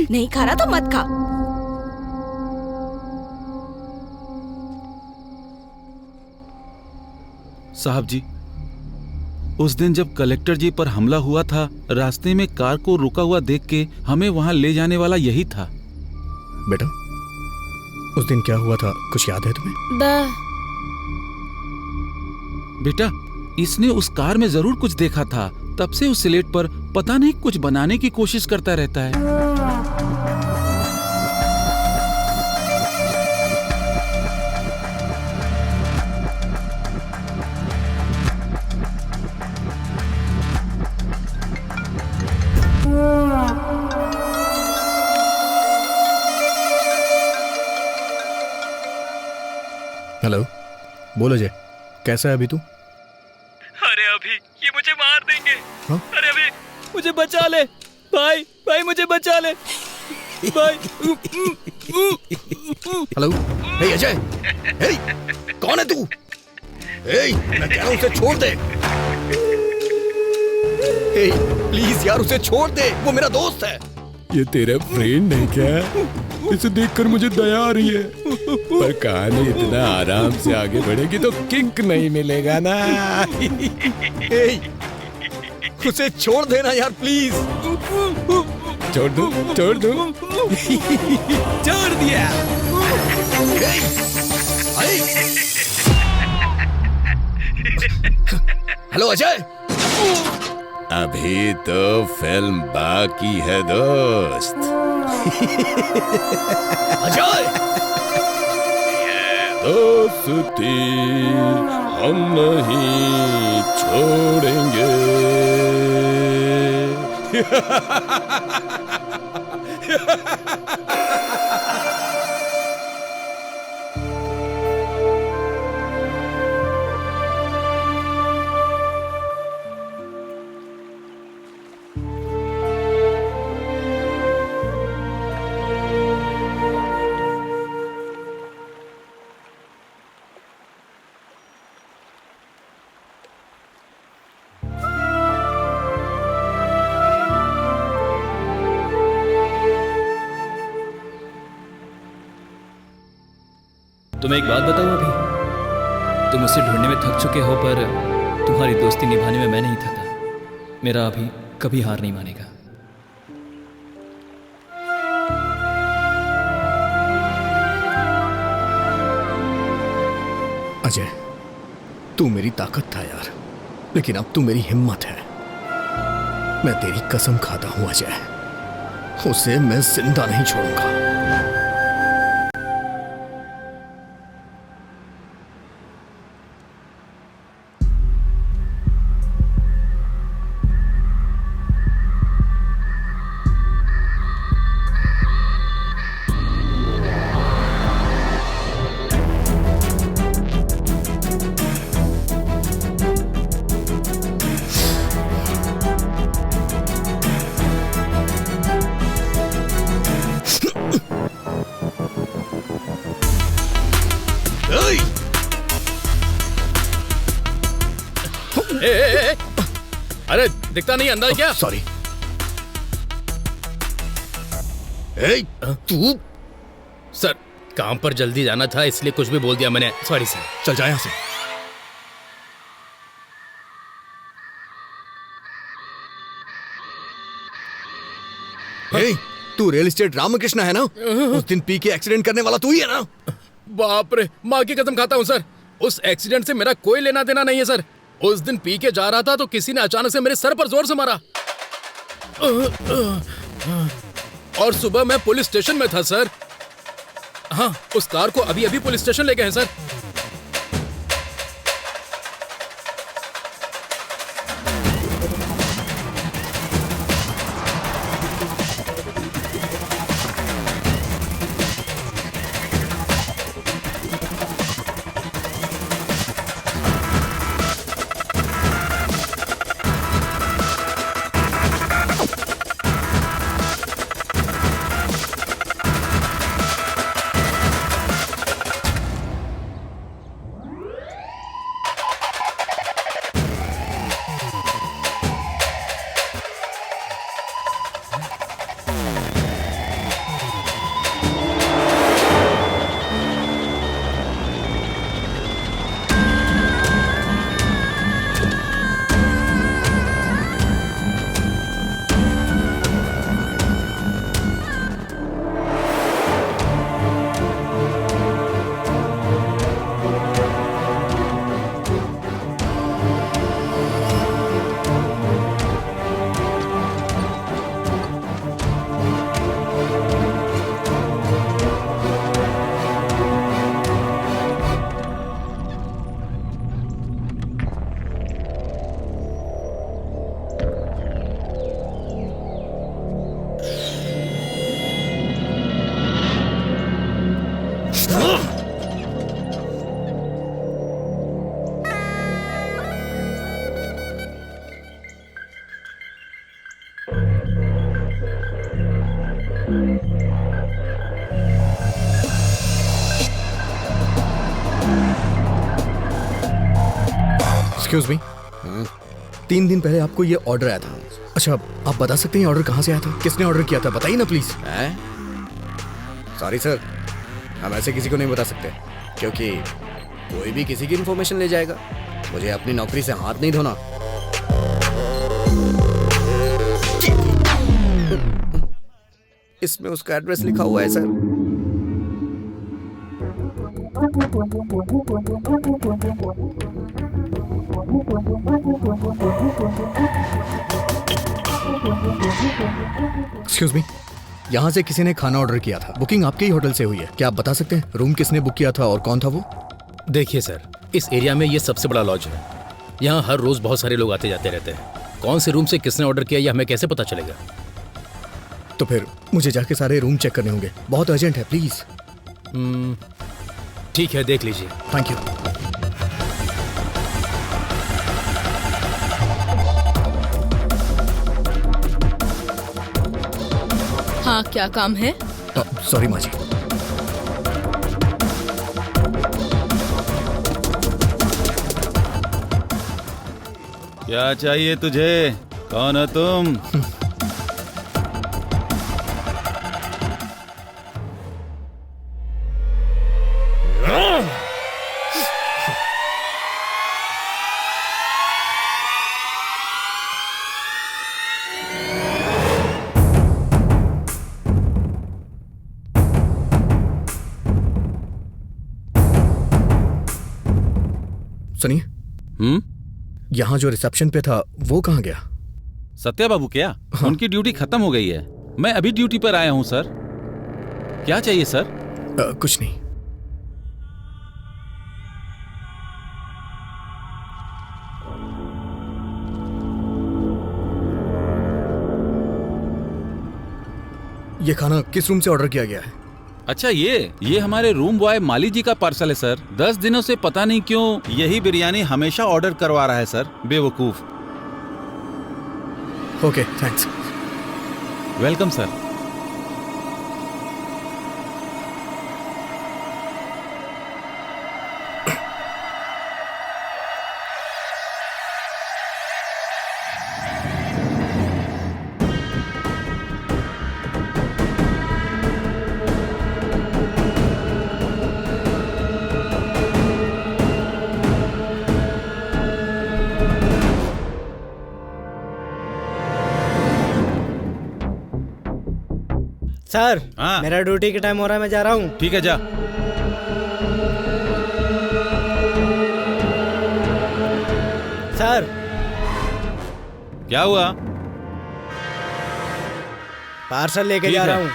नहीं खा रहा तो मत खा। साहब जी, उस दिन जब कलेक्टर जी पर हमला हुआ था, रास्ते में कार को रुका हुआ देख के हमें वहां ले जाने वाला यही था। बेटा, उस दिन क्या हुआ था, कुछ याद है तुम्हें? बेटा, इसने उस कार में जरूर कुछ देखा था, तब से उस स्लेट पर पता नहीं कुछ बनाने की कोशिश करता रहता है। हेलो, बोल अजय, कैसा है अभी तू? अरे अभी ये मुझे मार देंगे। हाँ? अरे अभी मुझे बचा ले भाई, भाई मुझे बचा ले भाई। हेलो, हे अजय, हे, कौन है तू? हे, मैं कह रहा हूँ उसे छोड़ दे। हे, प्लीज यार उसे छोड़ दे, वो मेरा दोस्त है। ये तेरा फ्रेंड है क्या? इसे देखकर मुझे दया आ रही है, पर कहानी इतना आराम से आगे बढ़ेगी तो किंक नहीं मिलेगा ना। हे, उसे छोड़ देना यार प्लीज। छोड़ दो, छोड़ दो। छोड़ दिया। हेलो अजय। अभी तो फिल्म बाकी है दोस्त। अजय, दोस्ती हम नहीं छोड़ेंगे। तुम्हें एक बात बताऊं, अभी तुम मुझसे ढूंढने में थक चुके हो, पर तुम्हारी दोस्ती निभाने में मैं नहीं थका। मेरा अभी कभी हार नहीं मानेगा। अजय, तू मेरी ताकत था यार, लेकिन अब तू मेरी हिम्मत है। मैं तेरी कसम खाता हूं अजय, उसे मैं जिंदा नहीं छोड़ूंगा। अरे दिखता नहीं अंदर क्या? सॉरी। तू? सर काम पर जल्दी जाना था इसलिए कुछ भी बोल दिया मैंने, सॉरी सर। चल जा यहाँ से। तू रियल एस्टेट रामकृष्ण है ना? उस दिन पी के एक्सीडेंट करने वाला तू ही है ना? बाप रे, माँ की कसम खाता हूँ सर, उस एक्सीडेंट से मेरा कोई लेना देना नहीं है सर। उस दिन पी के जा रहा था तो किसी ने अचानक से मेरे सर पर जोर से मारा और सुबह मैं पुलिस स्टेशन में था सर। हाँ, उस कार को अभी अभी पुलिस स्टेशन ले गए हैं सर। एक्सक्यूज मी, 3 दिन पहले आपको ये ऑर्डर आया था। अच्छा, आप बता सकते हैं ऑर्डर कहाँ से आया था? किसने ऑर्डर किया था? बताइए ना प्लीज। सॉरी सर, हम ऐसे किसी को नहीं बता सकते, क्योंकि कोई भी किसी की इन्फॉर्मेशन ले जाएगा। मुझे अपनी नौकरी से हाथ नहीं धोना। इसमें उसका एड्रेस लिखा हुआ है सर। एक्सक्यूज मी, यहाँ से किसी ने खाना ऑर्डर किया था। बुकिंग आपके ही होटल से हुई है। क्या आप बता सकते हैं रूम किसने बुक किया था और कौन था वो? देखिए सर, इस एरिया में ये सबसे बड़ा लॉज है। यहाँ हर रोज बहुत सारे लोग आते जाते रहते हैं। कौन से रूम से किसने ऑर्डर किया, ये हमें कैसे पता चलेगा? तो फिर मुझे जाके सारे रूम चेक करने होंगे। बहुत अर्जेंट है, प्लीज। ठीक है, देख लीजिए। Thank you. हाँ, क्या काम है? सॉरी माँ जी। क्या चाहिए तुझे? कौन हो तुम? सुनिए, यहाँ जो रिसेप्शन पे था वो कहाँ गया? सत्या बाबू क्या? हाँ। उनकी ड्यूटी खत्म हो गई है। मैं अभी ड्यूटी पर आया हूँ सर। क्या चाहिए सर? कुछ नहीं। ये खाना किस रूम से ऑर्डर किया गया है? अच्छा, ये हमारे रूम बॉय माली जी का पार्सल है सर। 10 दिनों से पता नहीं क्यों यही बिरयानी हमेशा ऑर्डर करवा रहा है सर, बेवकूफ। Okay, thanks. Welcome sir. Sir, मेरा ड्यूटी का टाइम हो रहा है, मैं जा रहा हूँ। ठीक है, जा। सर, क्या हुआ? पार्सल लेके जा रहा हूँ।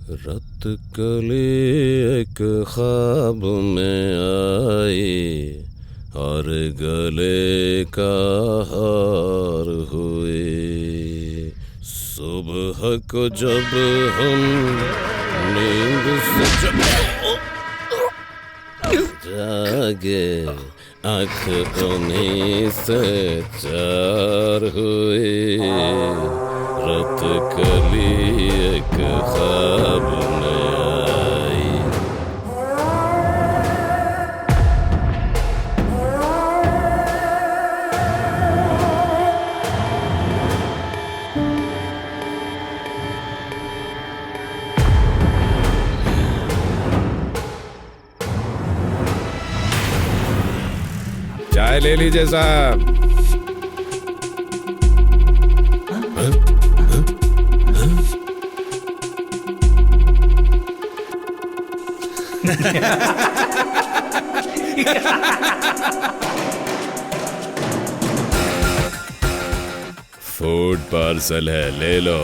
रत कली एक ख्वाब में आई और गले का हार हुए। सुबह को जब हम नींद से जागे आँख उन्हीं से चार हुए। रत कली एक ख्वाब में आई। चाय ले लीजिए साहब। फूड पार्सल है, ले लो।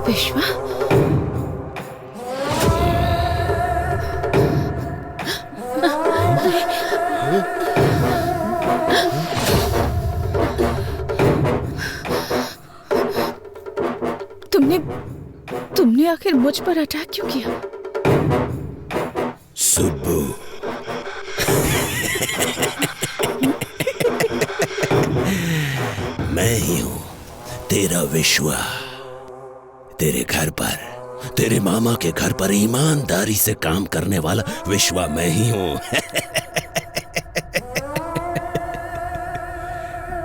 विश्वा, तुमने आखिर मुझ पर अटैक क्यों किया? सुब्बू, मैं ही हूँ तेरा विश्वा। तेरे घर पर, तेरे मामा के घर पर ईमानदारी से काम करने वाला विश्वा मैं ही हूँ।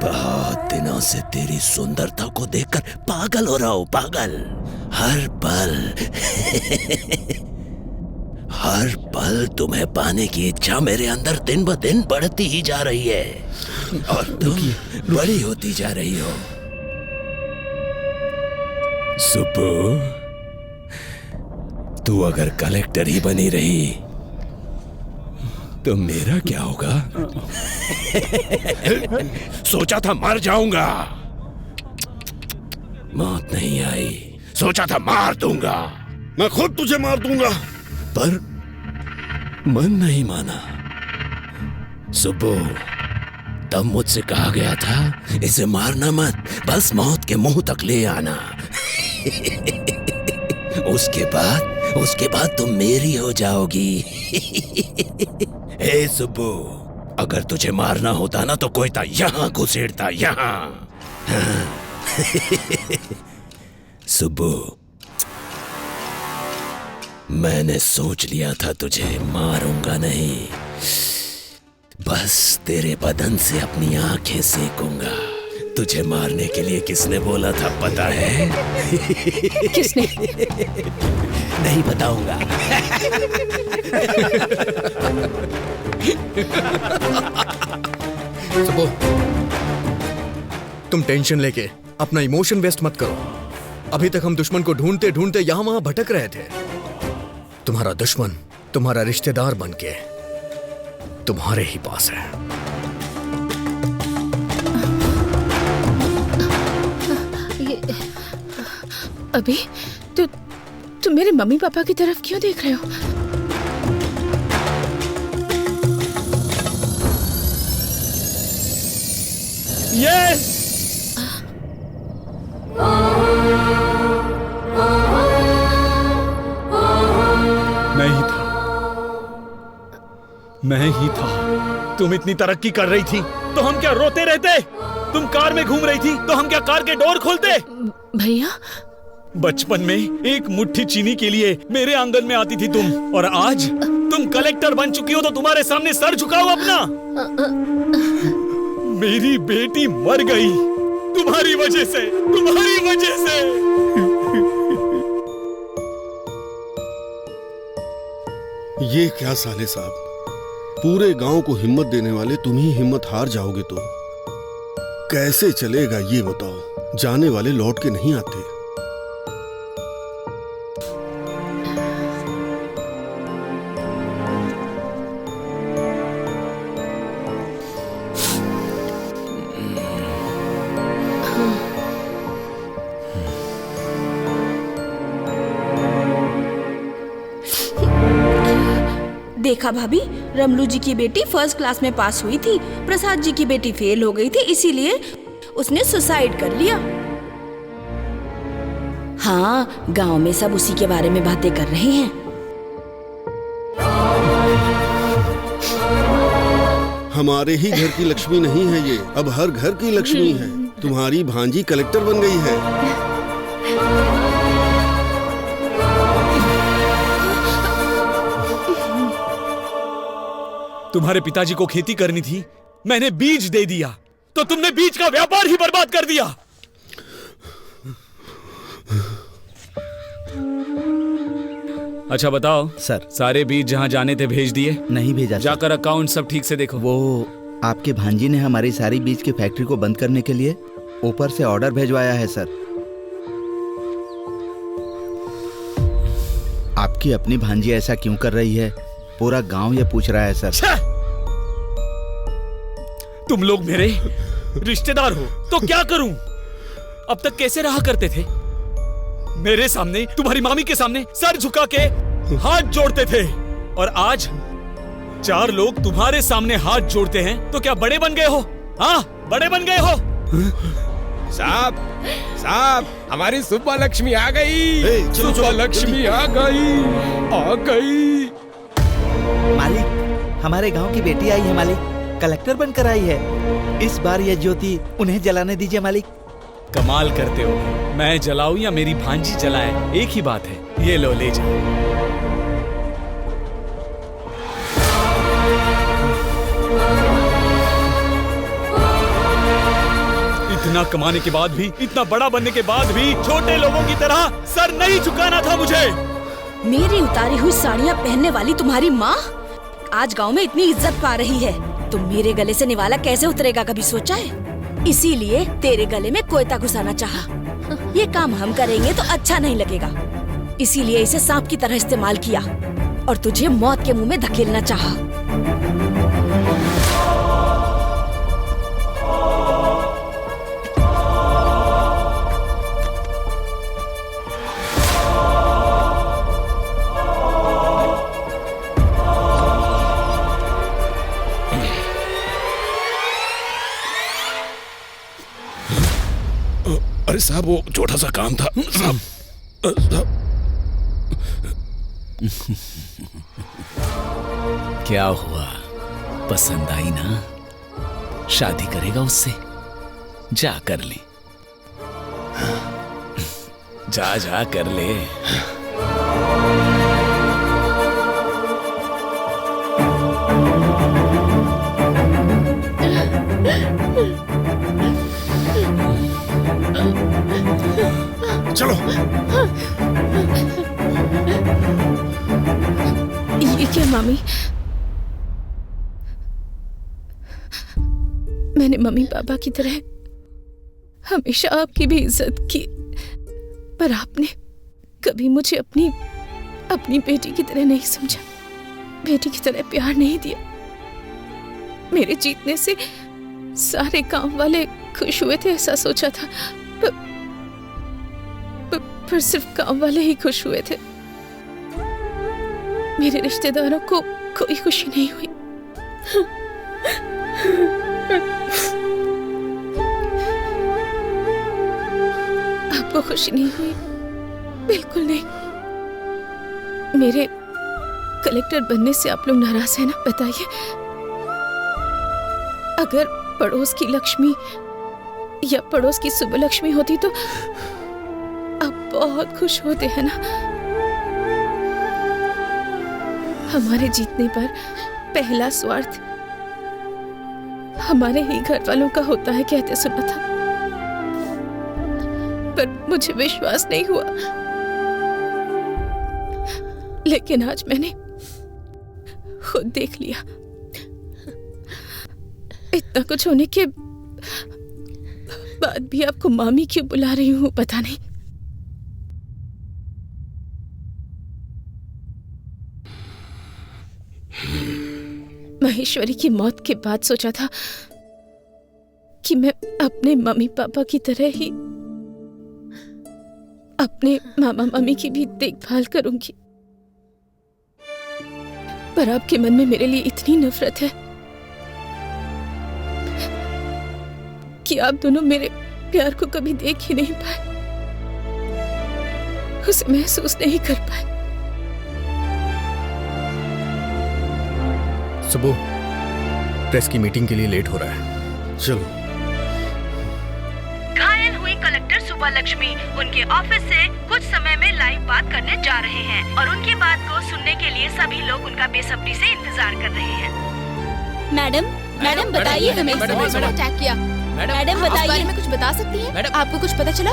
बहुत दिनों से तेरी सुंदरता को देखकर पागल हो रहा हूँ, पागल। हर पल तुम्हें पाने की इच्छा मेरे अंदर दिन ब दिन बढ़ती ही जा रही है और तुम बड़ी होती जा रही हो। सुब्बू, तू अगर कलेक्टर ही बनी रही तो मेरा क्या होगा? सोचा था मर जाऊंगा, मौत नहीं आई। सोचा था मार दूंगा, मैं खुद तुझे मार दूंगा, पर मन नहीं माना। सुब्बू, तब मुझसे कहा गया था इसे मारना मत, बस मौत के मुंह तक ले आना। उसके बाद तुम मेरी हो जाओगी। ए सुब्बू, अगर तुझे मारना होता ना तो कोयता यहाँ घुसेड़ता, यहाँ। सुब्बू, मैंने सोच लिया था तुझे मारूंगा नहीं, बस तेरे बदन से अपनी आंखें सेकूंगा। तुझे मारने के लिए किसने बोला था पता है? किसने? नहीं बताऊंगा। सुबो, तुम टेंशन लेके अपना इमोशन वेस्ट मत करो। अभी तक हम दुश्मन को ढूंढते ढूंढते यहां वहां भटक रहे थे। तुम्हारा दुश्मन तुम्हारा रिश्तेदार बनके तुम्हारे ही पास है। अभी तुम मेरे मम्मी पापा की तरफ क्यों देख रहे हो? यस! मैं ही था। तुम इतनी तरक्की कर रही थी तो हम क्या रोते रहते? तुम कार में घूम रही थी तो हम क्या कार के डोर खोलते? भैया, बचपन में एक मुट्ठी चीनी के लिए मेरे आंगन में आती थी तुम, और आज तुम कलेक्टर बन चुकी हो तो तुम्हारे सामने सर झुकाओ अपना। मेरी बेटी मर गई तुम्हारी वजह से, तुम्हारी वजह से। ये क्या साले साहब, पूरे गांव को हिम्मत देने वाले तुम ही हिम्मत हार जाओगे तो कैसे चलेगा ये बताओ। जाने वाले लौट के नहीं आते। देखा भाभी, रमलू जी की बेटी फर्स्ट क्लास में पास हुई थी, प्रसाद जी की बेटी फेल हो गई थी, इसीलिए उसने सुसाइड कर लिया। हाँ, गांव में सब उसी के बारे में बातें कर रहे हैं। हमारे ही घर की लक्ष्मी नहीं है ये, अब हर घर की लक्ष्मी है। तुम्हारी भांजी कलेक्टर बन गई है। तुम्हारे पिताजी को खेती करनी थी, मैंने बीज दे दिया तो तुमने बीज का व्यापार ही बर्बाद कर दिया। अच्छा बताओ सर, सारे बीज जहां जाने थे भेज दिए? नहीं भेजा। जाकर अकाउंट सब ठीक से देखो। वो आपके भांजी ने हमारी सारी बीज की फैक्ट्री को बंद करने के लिए ऊपर से ऑर्डर भेजवाया है सर। आपकी अपनी भांजी ऐसा क्यों कर रही है, पूरा गांव ये पूछ रहा है सर। तुम लोग मेरे रिश्तेदार हो तो क्या करूं? अब तक कैसे रहा करते थे? मेरे सामने, तुम्हारी मामी के सामने सर झुका के हाथ जोड़ते थे, और आज 4 लोग तुम्हारे सामने हाथ जोड़ते हैं तो क्या बड़े बन गए हो? हाँ, बड़े बन गए हो। साहब, साहब, हमारी सुब्बा लक्ष्मी आ गई। सुब्बा लक्ष्मी आ गई, आ गई। मालिक, हमारे गांव की बेटी आई है मालिक, कलेक्टर बनकर आई है। इस बार यह ज्योति उन्हें जलाने दीजिए मालिक। कमाल करते हो, मैं जलाऊं या मेरी भांजी जलाए, एक ही बात है। ये लो, ले जाओ। इतना कमाने के बाद भी, इतना बड़ा बनने के बाद भी छोटे लोगों की तरह सर नहीं झुकाना था मुझे। मेरी उतारी हुई साड़ियाँ पहनने वाली तुम्हारी माँ आज गांव में इतनी इज्जत पा रही है, तो मेरे गले से निवाला कैसे उतरेगा, कभी सोचा है? इसीलिए तेरे गले में कोयता घुसाना चाहा। ये काम हम करेंगे तो अच्छा नहीं लगेगा, इसीलिए इसे सांप की तरह इस्तेमाल किया और तुझे मौत के मुंह में धकेलना चाहा। अरे साहब वो छोटा सा काम था साहब। क्या हुआ, पसंद आई ना? शादी करेगा उससे? जा कर ले, जा जा कर ले। चलो। ये क्या मामी? मैंने मम्मी पापा की तरह हमेशा आपकी भी इज्जत की, पर आपने कभी मुझे अपनी बेटी की तरह नहीं समझा, बेटी की तरह प्यार नहीं दिया। मेरे जीतने से सारे गांव वाले खुश हुए थे ऐसा सोचा था, पर सिर्फ गांव वाले ही खुश हुए थे। मेरे रिश्तेदारों को कोई खुशी नहीं हुई। आपको खुशी नहीं हुई? बिल्कुल नहीं। मेरे कलेक्टर बनने से आप लोग नाराज हैं ना? बताइए। अगर पड़ोस की लक्ष्मी या पड़ोस की सुबलक्ष्मी होती तो आप बहुत खुश होते हैं ना? हमारे जीतने पर पहला स्वार्थ हमारे ही घर वालों का होता है कहते सुना था, पर मुझे विश्वास नहीं हुआ। लेकिन आज मैंने खुद देख लिया। इतना कुछ होने के बाद भी आपको मामी क्यों बुला रही हूँ पता नहीं। महेश्वरी की मौत के बाद सोचा था कि मैं अपने मम्मी पापा की तरह ही अपने मामा मामी की भी देखभाल करूंगी, पर आपके मन में मेरे लिए इतनी नफरत है कि आप दोनों मेरे प्यार को कभी देख ही नहीं पाए, उसे महसूस नहीं कर पाए। सुबह प्रेस की मीटिंग के लिए लेट हो रहा है, चलो। घायल हुई कलेक्टर सुबलक्ष्मी उनके ऑफिस से कुछ समय में लाइव बात करने जा रहे हैं और उनकी बात को सुनने के लिए सभी लोग उनका बेसब्री से इंतजार कर रहे हैं। मैडम बताइए हमें, अटैक किया। मैडम बताइए, बारे में कुछ बता सकती हैं? आपको कुछ पता चला?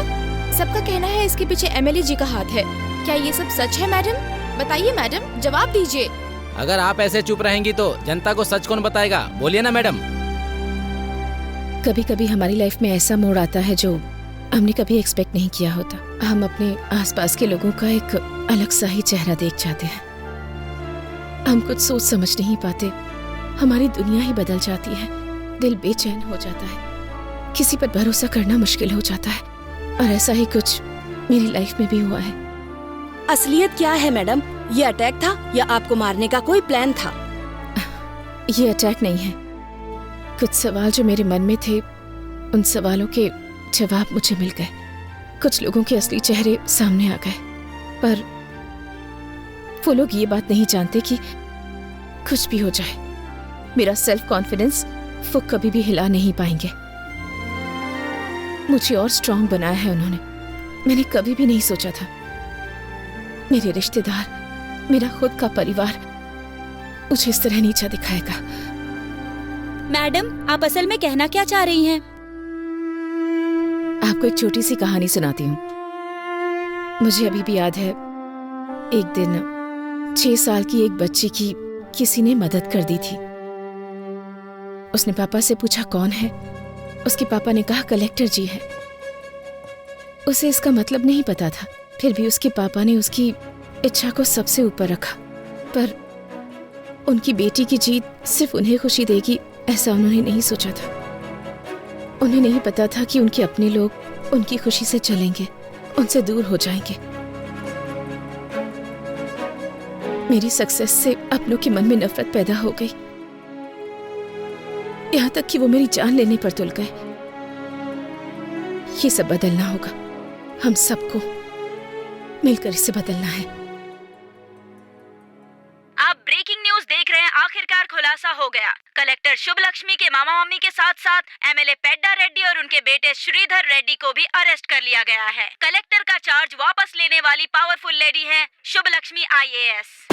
सबका कहना है इसके पीछे एमएलए जी का हाथ है, क्या ये सब सच है? मैडम बताइए, मैडम जवाब दीजिए। अगर आप ऐसे चुप रहेंगी तो जनता को सच कौन बताएगा? बोलिए ना मैडम। कभी कभी हमारी लाइफ में ऐसा मोड़ आता है जो हमने कभी एक्सपेक्ट नहीं किया होता। हम अपने आसपास के लोगों का एक अलग सा ही चेहरा देख जाते हैं। हम कुछ सोच समझ नहीं पाते, हमारी दुनिया ही बदल जाती है, दिल बेचैन हो जाता है, किसी पर भरोसा करना मुश्किल हो जाता है, और ऐसा ही कुछ मेरी लाइफ में भी हुआ है। असलियत क्या है मैडम? ये अटैक था या आपको मारने का कोई प्लान था? ये अटैक नहीं है। कुछ सवाल जो मेरे मन में थे, उन सवालों के जवाब मुझे मिल गए। कुछ लोगों के असली चेहरे सामने आ गए, पर वो लोग ये बात नहीं जानते कि कुछ भी हो जाए, मेरा सेल्फ कॉन्फिडेंस वो कभी भी हिला नहीं पाएंगे। मुझे और स्ट्रांग बनाया है उन्होंने। मैंने कभी भी नहीं सोचा था मेरे रिश्तेदार, मेरा खुद का परिवार मुझे इस तरह नीचा दिखाएगा। मैडम, आप असल में कहना क्या चाह रही हैं? आपको एक छोटी सी कहानी सुनाती हूँ। मुझे अभी भी याद है, एक दिन 6 साल की एक बच्ची की किसी ने मदद कर दी थी। उसने पापा से पूछा कौन है। उसके पापा ने कहा कलेक्टर जी है। उसे इसका मतलब नहीं पता था, फिर भी उसके पापा ने उसकी इच्छा को सबसे ऊपर रखा। पर उनकी बेटी की जीत सिर्फ उन्हें खुशी देगी ऐसा उन्होंने नहीं सोचा था। उन्हें नहीं पता था कि उनके अपने लोग उनकी खुशी से चलेंगे, उनसे दूर हो जाएंगे। मेरी सक्सेस से अपनों के मन में नफरत पैदा हो गई, यहाँ तक कि वो मेरी जान लेने पर तुल गए। ये सब बदलना होगा। हम सबको मिलकर इसे बदलना है। आप ब्रेकिंग न्यूज देख रहे हैं। आखिरकार खुलासा हो गया। कलेक्टर शुभ लक्ष्मी के मामा मम्मी के साथ साथ एमएलए पेड्डा रेड्डी और उनके बेटे श्रीधर रेड्डी को भी अरेस्ट कर लिया गया है। कलेक्टर का चार्ज वापस लेने वाली पावरफुल लेडी है शुभ लक्ष्मी IAS।